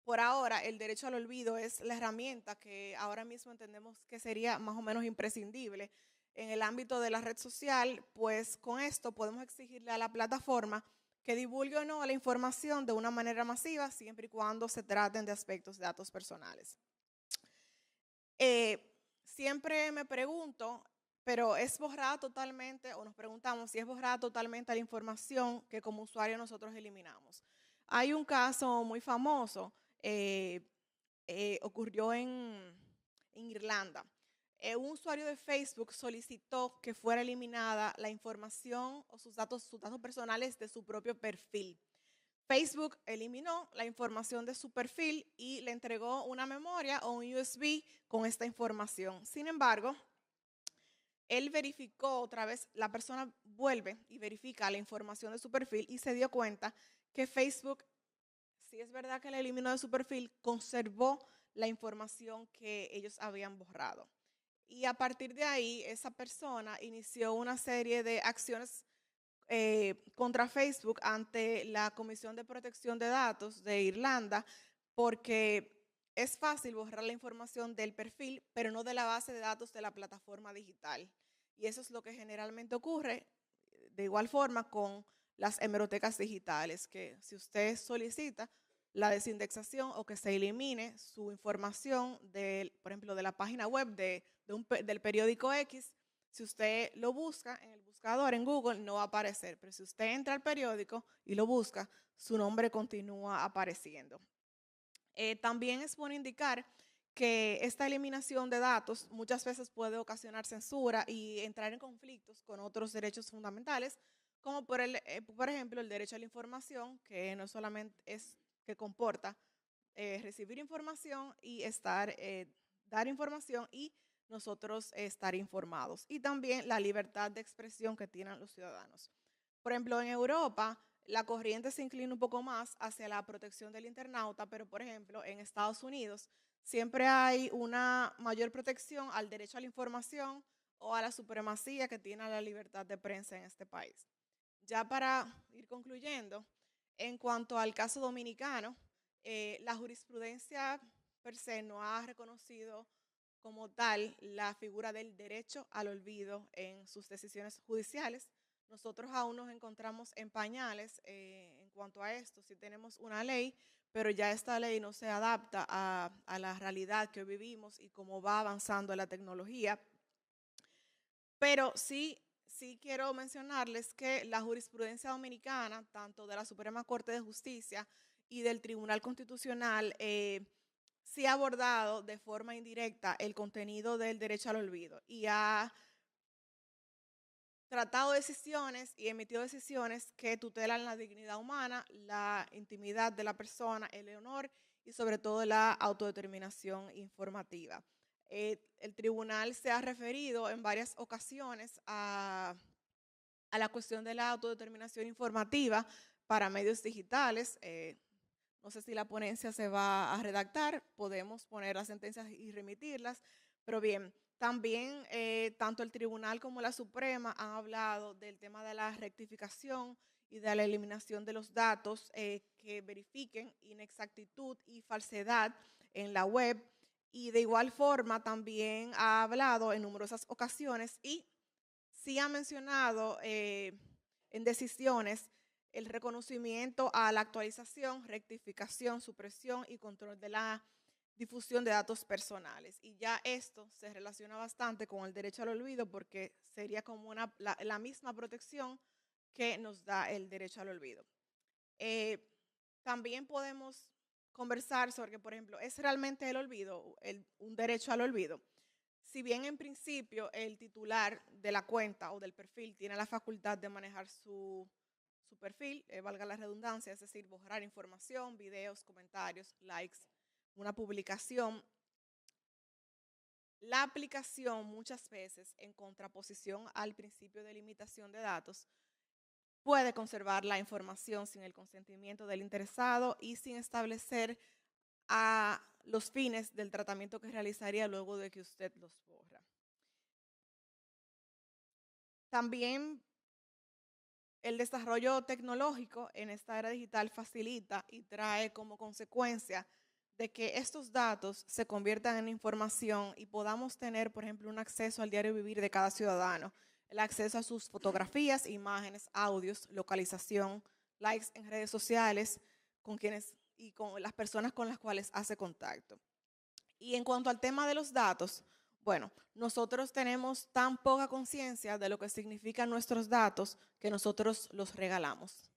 [SPEAKER 6] por ahora el derecho al olvido es la herramienta que ahora mismo entendemos que sería más o menos imprescindible en el ámbito de la red social, pues con esto podemos exigirle a la plataforma que divulgue o no la información de una manera masiva, siempre y cuando se traten de aspectos de datos personales. Siempre me pregunto, pero es borrada totalmente, o nos preguntamos si es borrada totalmente la información que como usuario nosotros eliminamos. Hay un caso muy famoso, ocurrió en Irlanda. Un usuario de Facebook solicitó que fuera eliminada la información o sus datos personales de su propio perfil. Facebook eliminó la información de su perfil y le entregó una memoria o un USB con esta información. Sin embargo, él verificó otra vez, la persona vuelve y verifica la información de su perfil y se dio cuenta que Facebook, si es verdad que la eliminó de su perfil, conservó la información que ellos habían borrado. Y a partir de ahí, esa persona inició una serie de acciones contra Facebook ante la Comisión de Protección de Datos de Irlanda, porque es fácil borrar la información del perfil, pero no de la base de datos de la plataforma digital. Y eso es lo que generalmente ocurre de igual forma con las hemerotecas digitales, que si usted solicita la desindexación o que se elimine su información, por ejemplo, de la página web del periódico X, si usted lo busca en el buscador en Google no va a aparecer, pero si usted entra al periódico y lo busca, su nombre continúa apareciendo. También es bueno indicar que esta eliminación de datos muchas veces puede ocasionar censura y entrar en conflictos con otros derechos fundamentales, como por ejemplo el derecho a la información, que no solamente es que comporta recibir información y dar información y nosotros estar informados. Y también la libertad de expresión que tienen los ciudadanos. Por ejemplo, en Europa, la corriente se inclina un poco más hacia la protección del internauta, pero por ejemplo, en Estados Unidos siempre hay una mayor protección al derecho a la información o a la supremacía que tiene la libertad de prensa en este país. Ya para ir concluyendo, en cuanto al caso dominicano, la jurisprudencia per se no ha reconocido como tal la figura del derecho al olvido en sus decisiones judiciales. Nosotros aún nos encontramos en pañales en cuanto a esto. Sí tenemos una ley, pero ya esta ley no se adapta a la realidad que hoy vivimos y cómo va avanzando la tecnología. Pero sí quiero mencionarles que la jurisprudencia dominicana, tanto de la Suprema Corte de Justicia y del Tribunal Constitucional, sí ha abordado de forma indirecta el contenido del derecho al olvido y ha tratado decisiones y emitido decisiones que tutelan la dignidad humana, la intimidad de la persona, el honor y sobre todo la autodeterminación informativa. El tribunal se ha referido en varias ocasiones a la cuestión de la autodeterminación informativa para medios digitales. No sé si la ponencia se va a redactar, podemos poner las sentencias y remitirlas, pero bien, también tanto el tribunal como la Suprema han hablado del tema de la rectificación y de la eliminación de los datos que verifiquen inexactitud y falsedad en la web, y de igual forma también ha hablado en numerosas ocasiones y sí ha mencionado en decisiones el reconocimiento a la actualización, rectificación, supresión y control de la difusión de datos personales. Y ya esto se relaciona bastante con el derecho al olvido porque sería como la misma protección que nos da el derecho al olvido. También podemos conversar sobre que, por ejemplo, ¿es realmente el olvido un derecho al olvido? Si bien en principio el titular de la cuenta o del perfil tiene la facultad de manejar su perfil, valga la redundancia, es decir, borrar información, videos, comentarios, likes, una publicación, la aplicación muchas veces en contraposición al principio de limitación de datos puede conservar la información sin el consentimiento del interesado y sin establecer a los fines del tratamiento que realizaría luego de que usted los borra. También el desarrollo tecnológico en esta era digital facilita y trae como consecuencia de que estos datos se conviertan en información y podamos tener, por ejemplo, un acceso al diario vivir de cada ciudadano, el acceso a sus fotografías, imágenes, audios, localización, likes en redes sociales, con las personas con las cuales hace contacto. Y en cuanto al tema de los datos, Bueno, nosotros tenemos tan poca conciencia de lo que significan nuestros datos que nosotros los regalamos.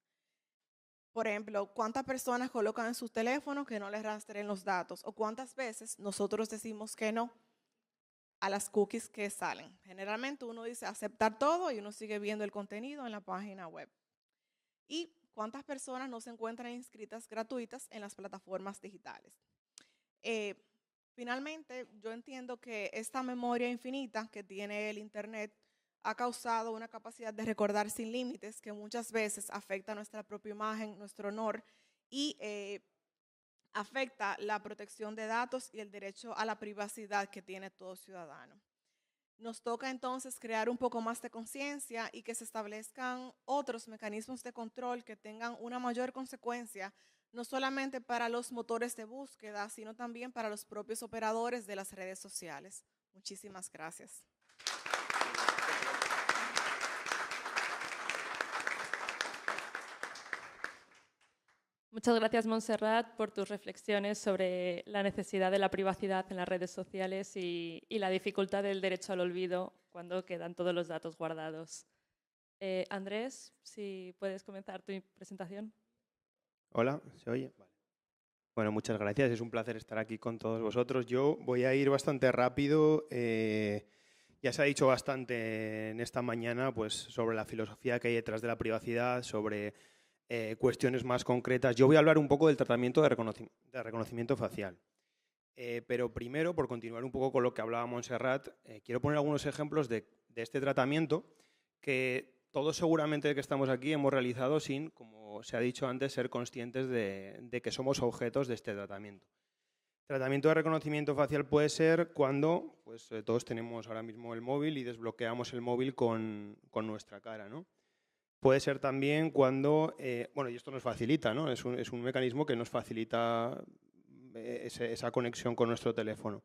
[SPEAKER 6] Por ejemplo, ¿cuántas personas colocan en sus teléfonos que no les rastren los datos? ¿O cuántas veces nosotros decimos que no a las cookies que salen? Generalmente uno dice aceptar todo y uno sigue viendo el contenido en la página web. ¿Y cuántas personas no se encuentran inscritas gratuitas en las plataformas digitales? Finalmente, yo entiendo que esta memoria infinita que tiene el Internet ha causado una capacidad de recordar sin límites que muchas veces afecta nuestra propia imagen, nuestro honor y afecta la protección de datos y el derecho a la privacidad que tiene todo ciudadano. Nos toca entonces crear un poco más de conciencia y que se establezcan otros mecanismos de control que tengan una mayor consecuencia, no solamente para los motores de búsqueda, sino también para los propios operadores de las redes sociales. Muchísimas gracias.
[SPEAKER 1] Muchas gracias, Montserrat, por tus reflexiones sobre la necesidad de la privacidad en las redes sociales y la dificultad del derecho al olvido cuando quedan todos los datos guardados. Andrés, si puedes comenzar tu presentación.
[SPEAKER 7] Hola, ¿se oye? Vale. Bueno, muchas gracias. Es un placer estar aquí con todos vosotros. Yo voy a ir bastante rápido. Ya se ha dicho bastante en esta mañana pues, sobre la filosofía que hay detrás de la privacidad, sobre cuestiones más concretas. Yo voy a hablar un poco del tratamiento de reconocimiento facial. Pero primero, por continuar un poco con lo que hablaba Montserrat, quiero poner algunos ejemplos de este tratamiento que todos seguramente que estamos aquí hemos realizado sin, como se ha dicho antes, ser conscientes de que somos objetos de este tratamiento. Tratamiento de reconocimiento facial puede ser cuando pues, todos tenemos ahora mismo el móvil y desbloqueamos el móvil con nuestra cara, ¿no? Puede ser también cuando, bueno, y esto nos facilita, ¿no? Es un mecanismo que nos facilita esa conexión con nuestro teléfono.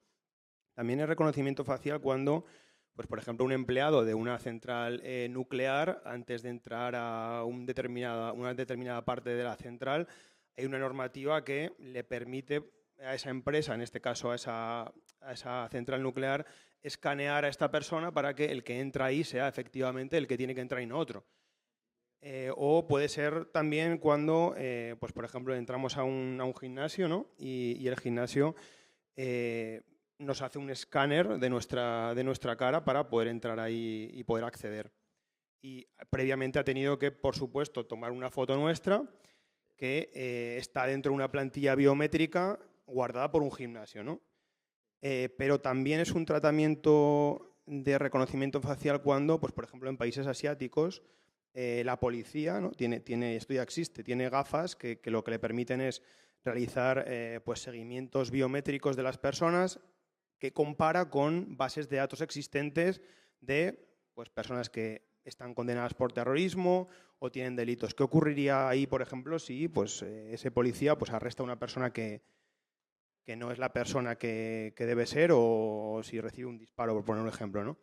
[SPEAKER 7] También el reconocimiento facial cuando, pues, por ejemplo, un empleado de una central nuclear, antes de entrar a una determinada parte de la central, hay una normativa que le permite a esa empresa, en este caso a esa central nuclear, escanear a esta persona para que el que entra ahí sea efectivamente el que tiene que entrar y no otro. O puede ser también cuando, pues por ejemplo, entramos a un gimnasio, ¿no? y el gimnasio nos hace un escáner de nuestra cara para poder entrar ahí y poder acceder. Y previamente ha tenido que, por supuesto, tomar una foto nuestra que está dentro de una plantilla biométrica guardada por un gimnasio, ¿no? Pero también es un tratamiento de reconocimiento facial cuando, pues por ejemplo, en países asiáticos, la policía, ¿no? Esto ya existe, tiene gafas que lo que le permiten es realizar pues seguimientos biométricos de las personas que compara con bases de datos existentes de pues, personas que están condenadas por terrorismo o tienen delitos. ¿Qué ocurriría ahí, por ejemplo, si pues, ese policía pues, arresta a una persona que no es la persona que debe ser o si recibe un disparo, por poner un ejemplo, ¿no?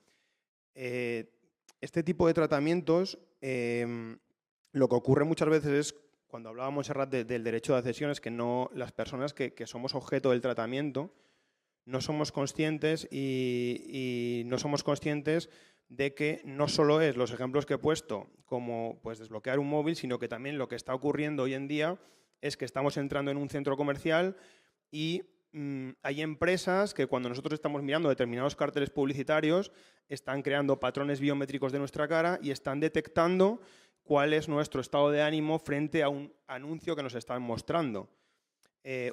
[SPEAKER 7] Este tipo de tratamientos, lo que ocurre muchas veces es, cuando hablábamos del derecho de accesión, es que no, las personas que somos objeto del tratamiento no somos conscientes y no somos conscientes de que no solo es los ejemplos que he puesto como pues, desbloquear un móvil, sino que también lo que está ocurriendo hoy en día es que estamos entrando en un centro comercial y hay empresas que cuando nosotros estamos mirando determinados carteles publicitarios están creando patrones biométricos de nuestra cara y están detectando cuál es nuestro estado de ánimo frente a un anuncio que nos están mostrando.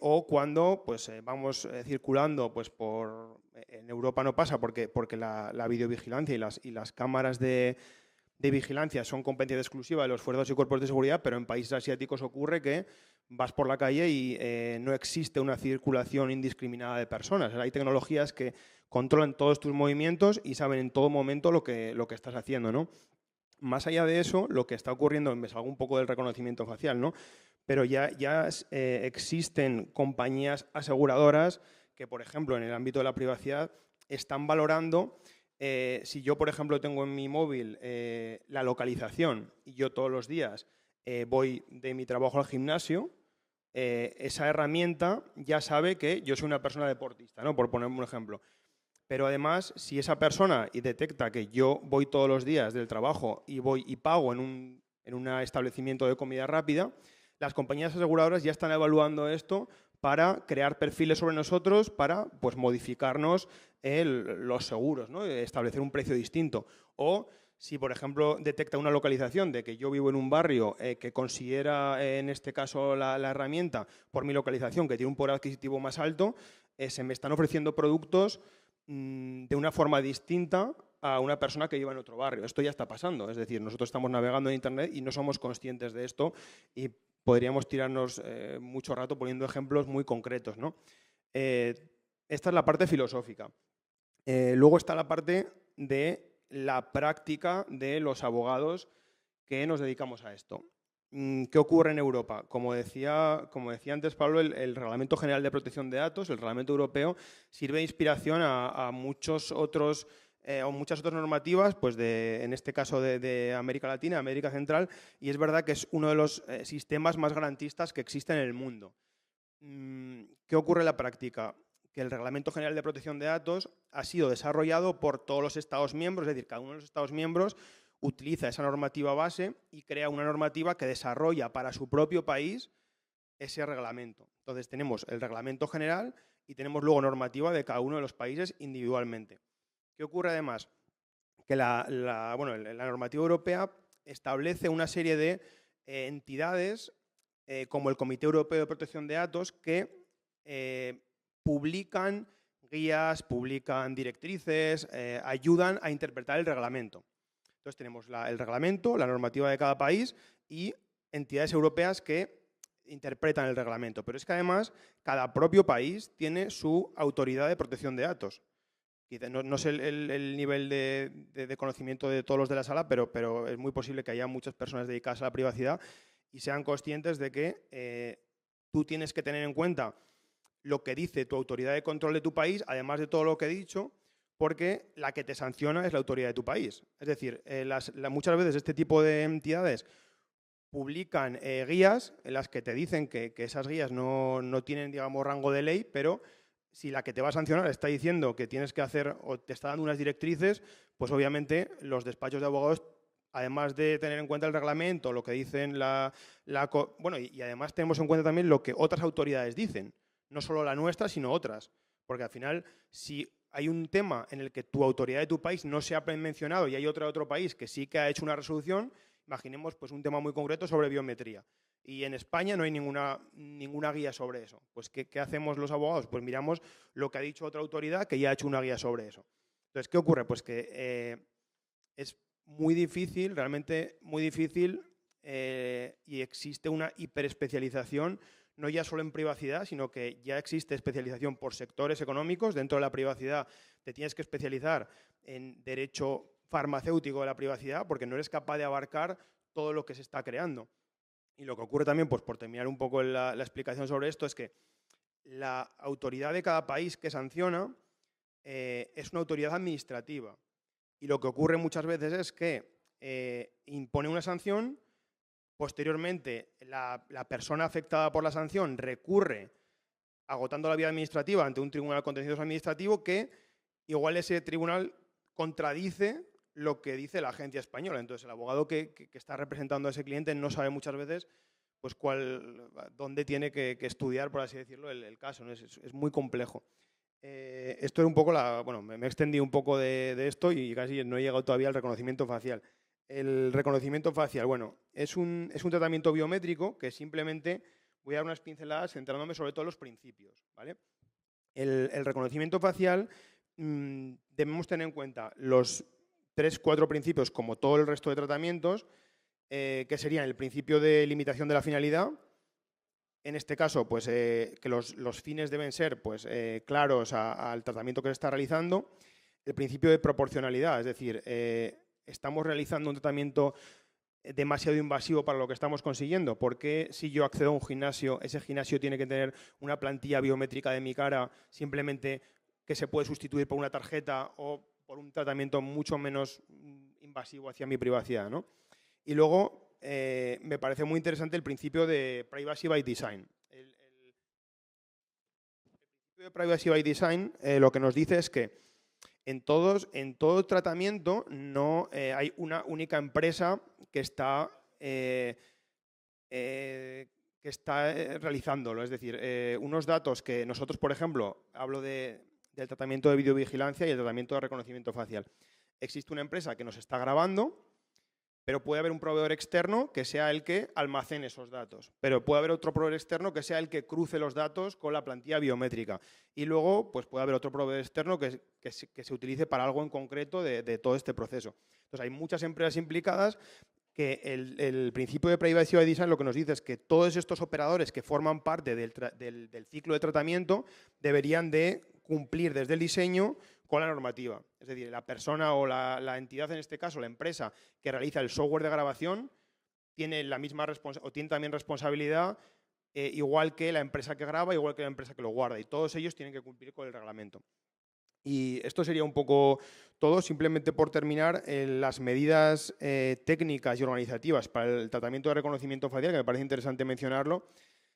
[SPEAKER 7] O cuando pues, vamos circulando, pues, en Europa no pasa porque la videovigilancia y las cámaras de vigilancia son competencia exclusiva de los fuerzas y cuerpos de seguridad, pero en países asiáticos ocurre que vas por la calle y no existe una circulación indiscriminada de personas. Hay tecnologías que controlan todos tus movimientos y saben en todo momento lo que estás haciendo, ¿no? Más allá de eso, lo que está ocurriendo, me salgo un poco del reconocimiento facial, ¿no? Pero ya existen compañías aseguradoras que, por ejemplo, en el ámbito de la privacidad, están valorando si yo, por ejemplo, tengo en mi móvil la localización y yo todos los días voy de mi trabajo al gimnasio, esa herramienta ya sabe que yo soy una persona deportista, ¿no? Por poner un ejemplo. Pero además, si esa persona detecta que yo voy todos los días del trabajo y voy y pago en un establecimiento de comida rápida, las compañías aseguradoras ya están evaluando esto para crear perfiles sobre nosotros, para pues, modificarnos los seguros, ¿no? Establecer un precio distinto. O si, por ejemplo, detecta una localización de que yo vivo en un barrio que considera, en este caso, la herramienta, por mi localización, que tiene un poder adquisitivo más alto, se me están ofreciendo productos de una forma distinta a una persona que vive en otro barrio. Esto ya está pasando. Es decir, nosotros estamos navegando en Internet y no somos conscientes de esto y podríamos tirarnos mucho rato poniendo ejemplos muy concretos, ¿no? Esta es la parte filosófica. Luego está la parte de la práctica de los abogados que nos dedicamos a esto. ¿Qué ocurre en Europa? Como decía antes Pablo, el Reglamento General de Protección de Datos, el Reglamento Europeo, sirve de inspiración a muchas otras normativas, pues en este caso de América Latina, América Central, y es verdad que es uno de los sistemas más garantistas que existen en el mundo. ¿Qué ocurre en la práctica? Que el Reglamento General de Protección de Datos ha sido desarrollado por todos los Estados miembros, es decir, cada uno de los Estados miembros utiliza esa normativa base y crea una normativa que desarrolla para su propio país ese reglamento. Entonces tenemos el reglamento general y tenemos luego normativa de cada uno de los países individualmente. ¿Qué ocurre además? Que la normativa europea establece una serie de entidades como el Comité Europeo de Protección de Datos que publican guías, publican directrices, ayudan a interpretar el reglamento. Entonces tenemos el reglamento, la normativa de cada país y entidades europeas que interpretan el reglamento. Pero es que además cada propio país tiene su autoridad de protección de datos. No sé el nivel de conocimiento de todos los de la sala, pero es muy posible que haya muchas personas dedicadas a la privacidad y sean conscientes de que tú tienes que tener en cuenta lo que dice tu autoridad de control de tu país, además de todo lo que he dicho, porque la que te sanciona es la autoridad de tu país. Es decir, muchas veces este tipo de entidades publican guías en las que te dicen que esas guías no tienen, digamos, rango de ley, pero si la que te va a sancionar está diciendo que tienes que hacer o te está dando unas directrices, pues obviamente los despachos de abogados, además de tener en cuenta el reglamento, lo que dicen y además tenemos en cuenta también lo que otras autoridades dicen. No solo la nuestra, sino otras. Porque al final, si hay un tema en el que tu autoridad de tu país no se ha mencionado y hay otra de otro país que sí que ha hecho una resolución, imaginemos pues, un tema muy concreto sobre biometría. Y en España no hay ninguna guía sobre eso. Pues, ¿qué hacemos los abogados? Pues miramos lo que ha dicho otra autoridad que ya ha hecho una guía sobre eso. Entonces, ¿qué ocurre? Pues que es muy difícil, realmente muy difícil, y existe una hiperespecialización no ya solo en privacidad, sino que ya existe especialización por sectores económicos. Dentro de la privacidad te tienes que especializar en derecho farmacéutico de la privacidad porque no eres capaz de abarcar todo lo que se está creando. Y lo que ocurre también, pues por terminar un poco la explicación sobre esto, es que la autoridad de cada país que sanciona es una autoridad administrativa. Y lo que ocurre muchas veces es que impone una sanción. Posteriormente, la persona afectada por la sanción recurre agotando la vía administrativa ante un tribunal contencioso administrativo que igual ese tribunal contradice lo que dice la agencia española. Entonces, el abogado que está representando a ese cliente no sabe muchas veces pues, dónde tiene que estudiar, por así decirlo, el caso, ¿no? Es muy complejo. Esto era un poco me he extendido un poco de esto y casi no he llegado todavía al reconocimiento facial. El reconocimiento facial, es un tratamiento biométrico que simplemente voy a dar unas pinceladas centrándome sobre todo en los principios, ¿vale? El reconocimiento facial debemos tener en cuenta los 3-4 principios, como todo el resto de tratamientos, que serían el principio de limitación de la finalidad. En este caso, pues, que los fines deben ser pues, claros al tratamiento que se está realizando. El principio de proporcionalidad, es decir, estamos realizando un tratamiento demasiado invasivo para lo que estamos consiguiendo. ¿Por qué si yo accedo a un gimnasio, ese gimnasio tiene que tener una plantilla biométrica de mi cara simplemente que se puede sustituir por una tarjeta o por un tratamiento mucho menos invasivo hacia mi privacidad, ¿no? Y luego me parece muy interesante el principio de Privacy by Design. El principio de Privacy by Design lo que nos dice es que En todo tratamiento no hay una única empresa que está realizándolo. Es decir, unos datos que nosotros, por ejemplo, hablo del tratamiento de videovigilancia y el tratamiento de reconocimiento facial. Existe una empresa que nos está grabando, pero puede haber un proveedor externo que sea el que almacene esos datos. Pero puede haber otro proveedor externo que sea el que cruce los datos con la plantilla biométrica. Y luego pues puede haber otro proveedor externo que se utilice para algo en concreto de todo este proceso. Entonces hay muchas empresas implicadas que el principio de Privacy by Design lo que nos dice es que todos estos operadores que forman parte del ciclo de tratamiento deberían de cumplir desde el diseño con la normativa. Es decir, la persona o la entidad, en este caso la empresa que realiza el software de grabación, tiene la misma o tiene también responsabilidad igual que la empresa que graba, igual que la empresa que lo guarda, y todos ellos tienen que cumplir con el reglamento. Y esto sería un poco todo. Simplemente por terminar, las medidas técnicas y organizativas para el tratamiento de reconocimiento facial, que me parece interesante mencionarlo,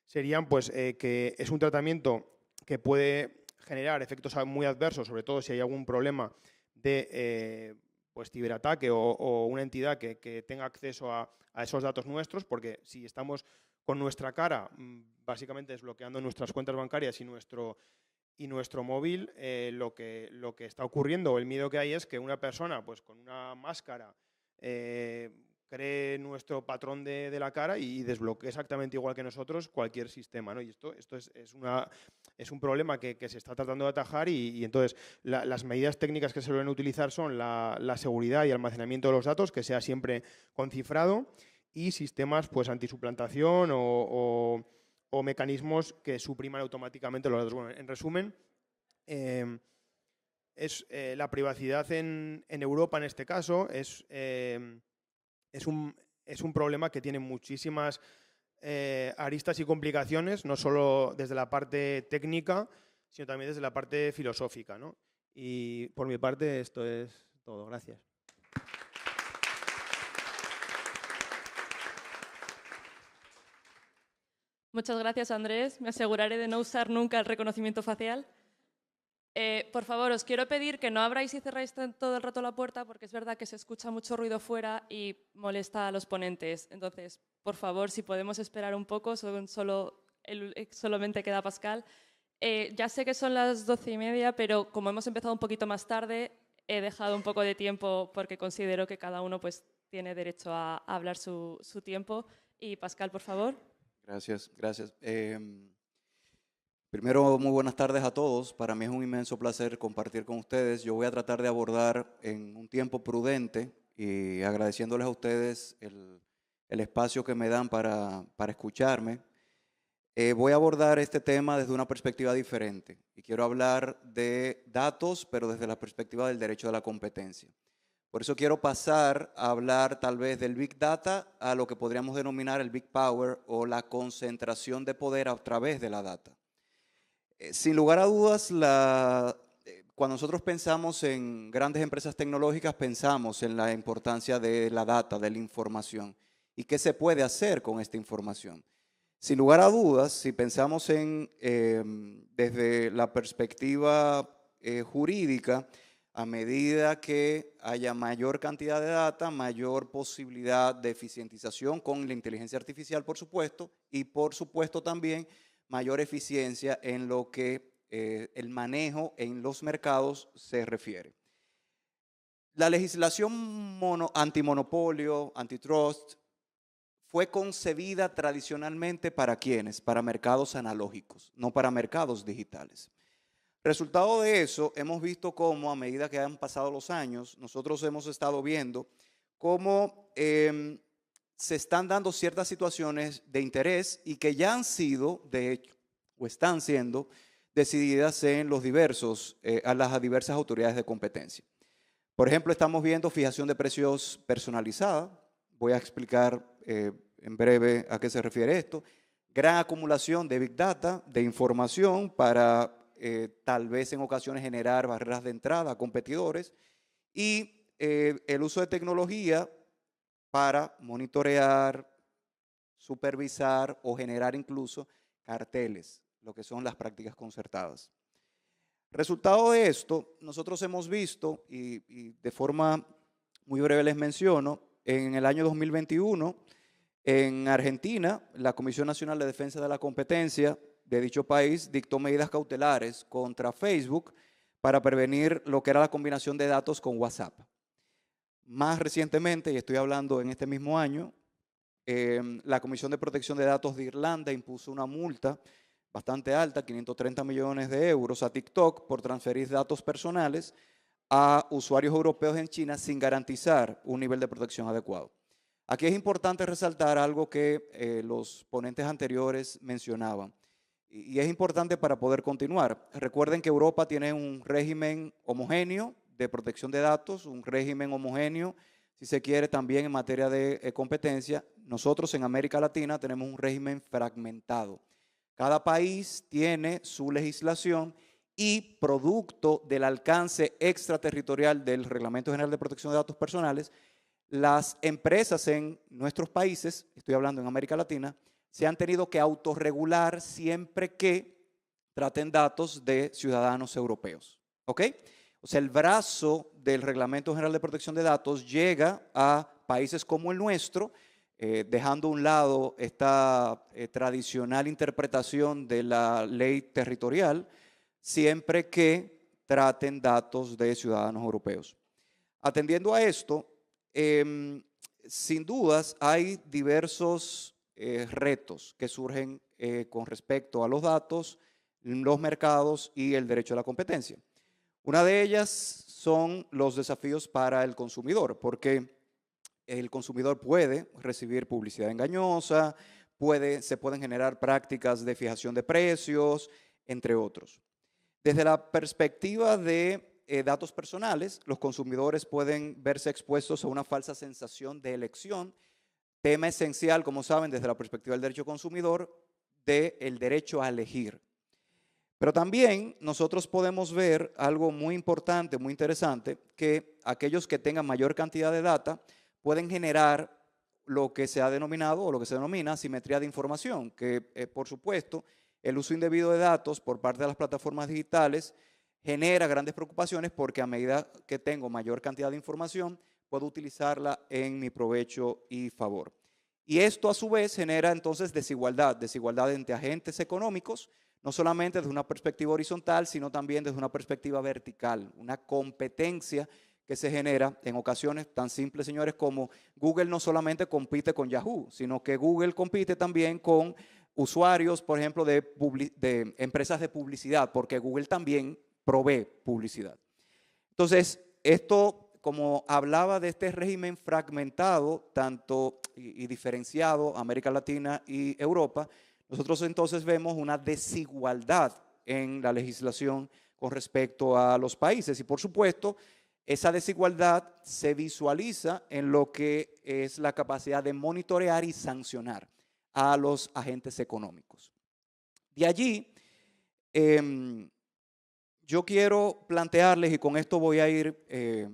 [SPEAKER 7] serían pues, que es un tratamiento que puede generar efectos muy adversos, sobre todo si hay algún problema de pues, ciberataque o una entidad que tenga acceso a esos datos nuestros, porque si estamos con nuestra cara básicamente desbloqueando nuestras cuentas bancarias y nuestro móvil, lo que está ocurriendo o el miedo que hay es que una persona pues, con una máscara cree nuestro patrón de la cara y desbloquee exactamente igual que nosotros cualquier sistema, ¿no? Y esto es un problema que se está tratando de atajar y entonces las medidas técnicas que se suelen utilizar son la seguridad y almacenamiento de los datos, que sea siempre con cifrado, y sistemas pues, antisuplantación o mecanismos que supriman automáticamente los datos. Bueno, en resumen, la privacidad en Europa, en este caso, es un problema que tiene muchísimas aristas y complicaciones, no solo desde la parte técnica, sino también desde la parte filosófica, ¿no? Y por mi parte esto es todo. Gracias.
[SPEAKER 1] Muchas gracias, Andrés. Me aseguraré de no usar nunca el reconocimiento facial. Por favor, os quiero pedir que no abráis y cerráis todo el rato la puerta, porque es verdad que se escucha mucho ruido fuera y molesta a los ponentes. Entonces, por favor, si podemos esperar un poco, solamente queda Pascal. Ya sé que son las 12:30, pero como hemos empezado un poquito más tarde, he dejado un poco de tiempo porque considero que cada uno pues, tiene derecho a hablar su tiempo. Y Pascal, por favor.
[SPEAKER 8] Gracias, gracias. Primero, muy buenas tardes a todos. Para mí es un inmenso placer compartir con ustedes. Yo voy a tratar de abordar en un tiempo prudente y agradeciéndoles a ustedes el espacio que me dan para escucharme. Voy a abordar este tema desde una perspectiva diferente y quiero hablar de datos, pero desde la perspectiva del derecho de la competencia. Por eso quiero pasar a hablar tal vez del Big Data a lo que podríamos denominar el Big Power o la concentración de poder a través de la data. Sin lugar a dudas, cuando nosotros pensamos en grandes empresas tecnológicas, pensamos en la importancia de la data, de la información y qué se puede hacer con esta información. Sin lugar a dudas, si pensamos desde la perspectiva jurídica, a medida que haya mayor cantidad de data, mayor posibilidad de eficientización con la inteligencia artificial, por supuesto, y por supuesto también mayor eficiencia en lo que el manejo en los mercados se refiere. La legislación antimonopolio, antitrust, fue concebida tradicionalmente ¿para quiénes? Para mercados analógicos, no para mercados digitales. Resultado de eso, hemos visto cómo a medida que han pasado los años, nosotros hemos estado viendo cómo se están dando ciertas situaciones de interés y que ya han sido, de hecho, o están siendo decididas en las diversas autoridades de competencia. Por ejemplo, estamos viendo fijación de precios personalizada. Voy a explicar en breve a qué se refiere esto. Gran acumulación de Big Data, de información para tal vez en ocasiones generar barreras de entrada a competidores y el uso de tecnología para monitorear, supervisar o generar incluso carteles, lo que son las prácticas concertadas. Resultado de esto, nosotros hemos visto, y de forma muy breve les menciono, en el año 2021, en Argentina, la Comisión Nacional de Defensa de la Competencia de dicho país dictó medidas cautelares contra Facebook para prevenir lo que era la combinación de datos con WhatsApp. Más recientemente, y estoy hablando en este mismo año, la Comisión de Protección de Datos de Irlanda impuso una multa bastante alta, 530 millones de euros, a TikTok por transferir datos personales a usuarios europeos en China sin garantizar un nivel de protección adecuado. Aquí es importante resaltar algo que los ponentes anteriores mencionaban, y es importante para poder continuar. Recuerden que Europa tiene un régimen homogéneo de protección de datos, un régimen homogéneo, si se quiere, también en materia de competencia. Nosotros en América Latina tenemos un régimen fragmentado. Cada país tiene su legislación y producto del alcance extraterritorial del Reglamento General de Protección de Datos Personales, las empresas en nuestros países, estoy hablando en América Latina, se han tenido que autorregular siempre que traten datos de ciudadanos europeos. ¿Ok? O sea, el brazo del Reglamento General de Protección de Datos llega a países como el nuestro, dejando a un lado esta tradicional interpretación de la ley territorial, siempre que traten datos de ciudadanos europeos. Atendiendo a esto, sin dudas hay diversos retos que surgen con respecto a los datos, los mercados y el derecho a la competencia. Una de ellas son los desafíos para el consumidor, porque el consumidor puede recibir publicidad engañosa, se pueden generar prácticas de fijación de precios, entre otros. Desde la perspectiva de datos personales, los consumidores pueden verse expuestos a una falsa sensación de elección, tema esencial, como saben, desde la perspectiva del derecho consumidor, del derecho a elegir. Pero también nosotros podemos ver algo muy importante, muy interesante, que aquellos que tengan mayor cantidad de data pueden generar lo que se ha denominado o lo que se denomina asimetría de información, que por supuesto el uso indebido de datos por parte de las plataformas digitales genera grandes preocupaciones porque a medida que tengo mayor cantidad de información puedo utilizarla en mi provecho y favor. Y esto a su vez genera entonces desigualdad entre agentes económicos, no solamente desde una perspectiva horizontal, sino también desde una perspectiva vertical, una competencia que se genera en ocasiones tan simples, señores, como Google no solamente compite con Yahoo, sino que Google compite también con usuarios, por ejemplo, de empresas de publicidad, porque Google también provee publicidad. Entonces, esto, como hablaba de este régimen fragmentado, tanto y diferenciado, América Latina y Europa, nosotros entonces vemos una desigualdad en la legislación con respecto a los países. Y por supuesto, esa desigualdad se visualiza en lo que es la capacidad de monitorear y sancionar a los agentes económicos. De allí, yo quiero plantearles, y con esto voy a ir,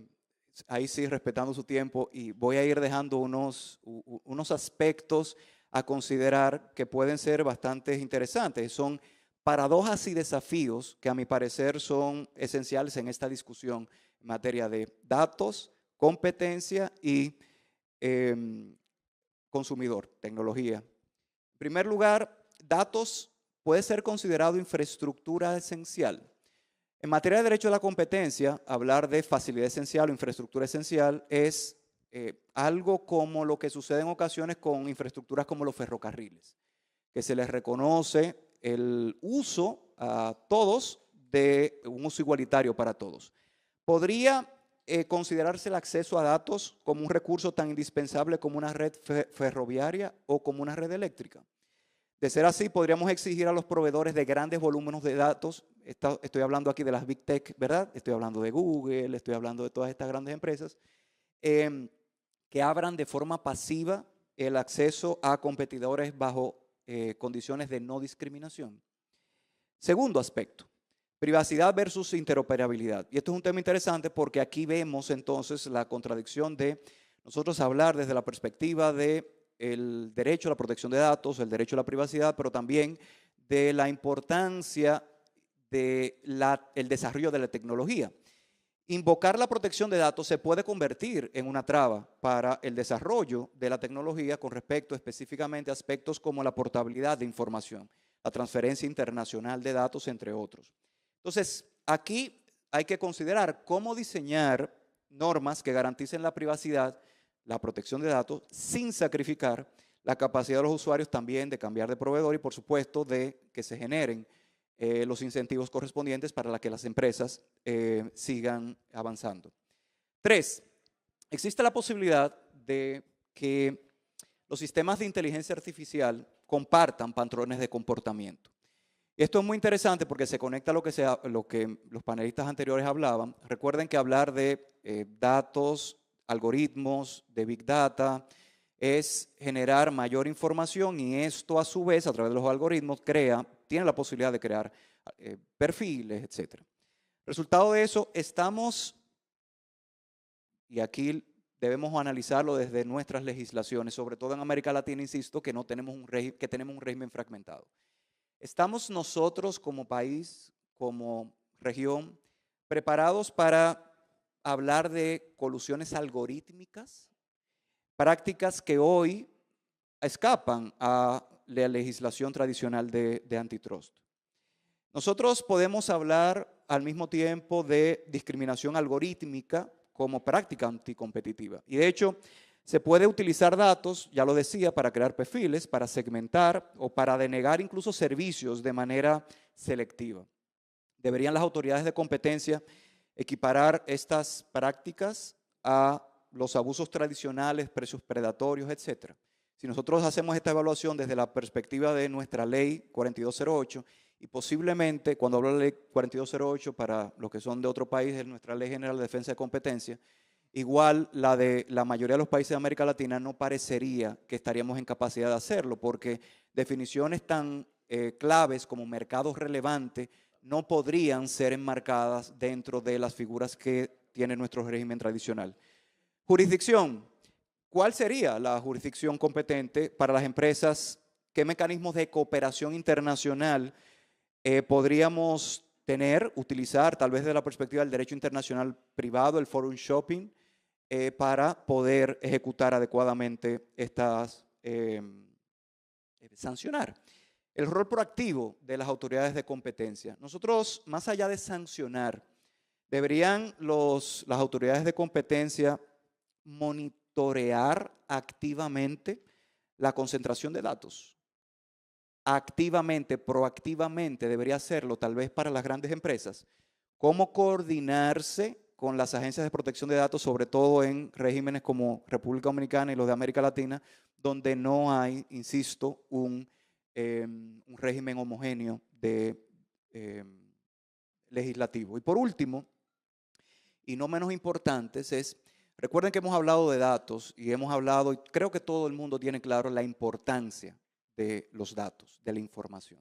[SPEAKER 8] ahí sí respetando su tiempo, y voy a ir dejando unos aspectos a considerar que pueden ser bastante interesantes. Son paradojas y desafíos que a mi parecer son esenciales en esta discusión en materia de datos, competencia y consumidor, tecnología. En primer lugar, datos puede ser considerado infraestructura esencial. En materia de derecho a la competencia, hablar de facilidad esencial o infraestructura esencial es algo como lo que sucede en ocasiones con infraestructuras como los ferrocarriles, que se les reconoce el uso a todos de un uso igualitario para todos. ¿Podría considerarse el acceso a datos como un recurso tan indispensable como una red ferroviaria o como una red eléctrica? De ser así, podríamos exigir a los proveedores de grandes volúmenes de datos, estoy hablando aquí de las Big Tech, ¿verdad? Estoy hablando de Google, estoy hablando de todas estas grandes empresas, que abran de forma pasiva el acceso a competidores bajo condiciones de no discriminación. Segundo aspecto, privacidad versus interoperabilidad. Y esto es un tema interesante porque aquí vemos entonces la contradicción de nosotros hablar desde la perspectiva del derecho a la protección de datos, el derecho a la privacidad, pero también de la importancia del desarrollo de la tecnología. Invocar la protección de datos se puede convertir en una traba para el desarrollo de la tecnología con respecto específicamente a aspectos como la portabilidad de información, la transferencia internacional de datos, entre otros. Entonces, aquí hay que considerar cómo diseñar normas que garanticen la privacidad, la protección de datos, sin sacrificar la capacidad de los usuarios también de cambiar de proveedor y, por supuesto, de que se generen los incentivos correspondientes para que las empresas sigan avanzando. 3, existe la posibilidad de que los sistemas de inteligencia artificial compartan patrones de comportamiento. Y esto es muy interesante porque se conecta a lo que los panelistas anteriores hablaban. Recuerden que hablar de datos, algoritmos, de Big Data, es generar mayor información y esto a su vez a través de los algoritmos tiene la posibilidad de crear perfiles, etc. Resultado de eso, y aquí debemos analizarlo desde nuestras legislaciones, sobre todo en América Latina, insisto, que tenemos un régimen fragmentado. ¿Estamos nosotros como país, como región, preparados para hablar de colusiones algorítmicas? Prácticas que hoy escapan a la legislación tradicional de antitrust. Nosotros podemos hablar al mismo tiempo de discriminación algorítmica como práctica anticompetitiva. Y de hecho, se puede utilizar datos, ya lo decía, para crear perfiles, para segmentar o para denegar incluso servicios de manera selectiva. Deberían las autoridades de competencia equiparar estas prácticas a los abusos tradicionales, precios predatorios, etc. Si nosotros hacemos esta evaluación desde la perspectiva de nuestra ley 4208 y posiblemente, cuando hablo de la ley 4208 para los que son de otro país, es nuestra ley general de defensa de competencia, igual la de la mayoría de los países de América Latina, no parecería que estaríamos en capacidad de hacerlo, porque definiciones tan claves como mercados relevantes no podrían ser enmarcadas dentro de las figuras que tiene nuestro régimen tradicional. Jurisdicción. ¿Cuál sería la jurisdicción competente para las empresas? ¿Qué mecanismos de cooperación internacional podríamos utilizar, tal vez desde la perspectiva del derecho internacional privado, el forum shopping, para poder ejecutar adecuadamente sancionar? El rol proactivo de las autoridades de competencia. Nosotros, más allá de sancionar, deberían las autoridades de competencia monitorear activamente la concentración de datos. Activamente, proactivamente debería hacerlo, tal vez para las grandes empresas. ¿Cómo coordinarse con las agencias de protección de datos, sobre todo en regímenes como República Dominicana y los de América Latina, donde no hay, insisto, un régimen homogéneo legislativo? Y por último, y no menos importantes, recuerden que hemos hablado de datos y hemos hablado, y creo que todo el mundo tiene claro la importancia de los datos, de la información.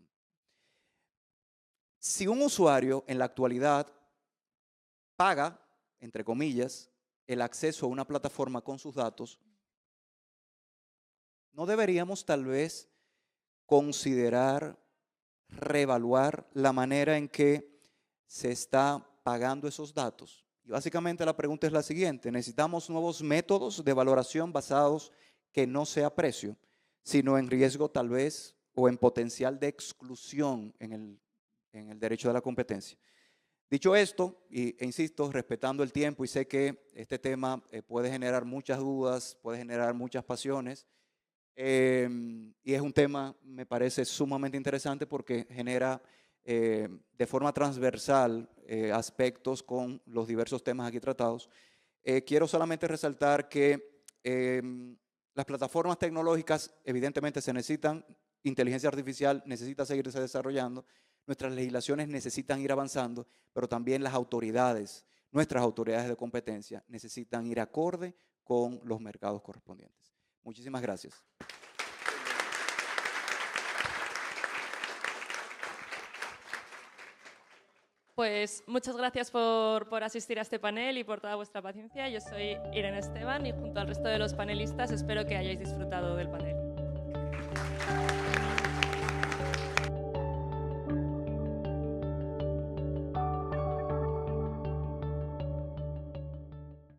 [SPEAKER 8] Si un usuario en la actualidad paga, entre comillas, el acceso a una plataforma con sus datos, ¿no deberíamos tal vez considerar, reevaluar la manera en que se está pagando esos datos? Y básicamente la pregunta es la siguiente: ¿necesitamos nuevos métodos de valoración basados que no sea precio, sino en riesgo tal vez o en potencial de exclusión en el derecho de la competencia? Dicho esto, e insisto, respetando el tiempo, y sé que este tema puede generar muchas dudas, puede generar muchas pasiones, y es un tema, me parece, sumamente interesante porque genera de forma transversal aspectos con los diversos temas aquí tratados. Quiero solamente resaltar que las plataformas tecnológicas evidentemente se necesitan, inteligencia artificial necesita seguirse desarrollando, nuestras legislaciones necesitan ir avanzando, pero también las autoridades, nuestras autoridades de competencia necesitan ir acorde con los mercados correspondientes. Muchísimas gracias.
[SPEAKER 1] Pues muchas gracias por asistir a este panel y por toda vuestra paciencia. Yo soy Irene Esteban y junto al resto de los panelistas espero que hayáis disfrutado del panel.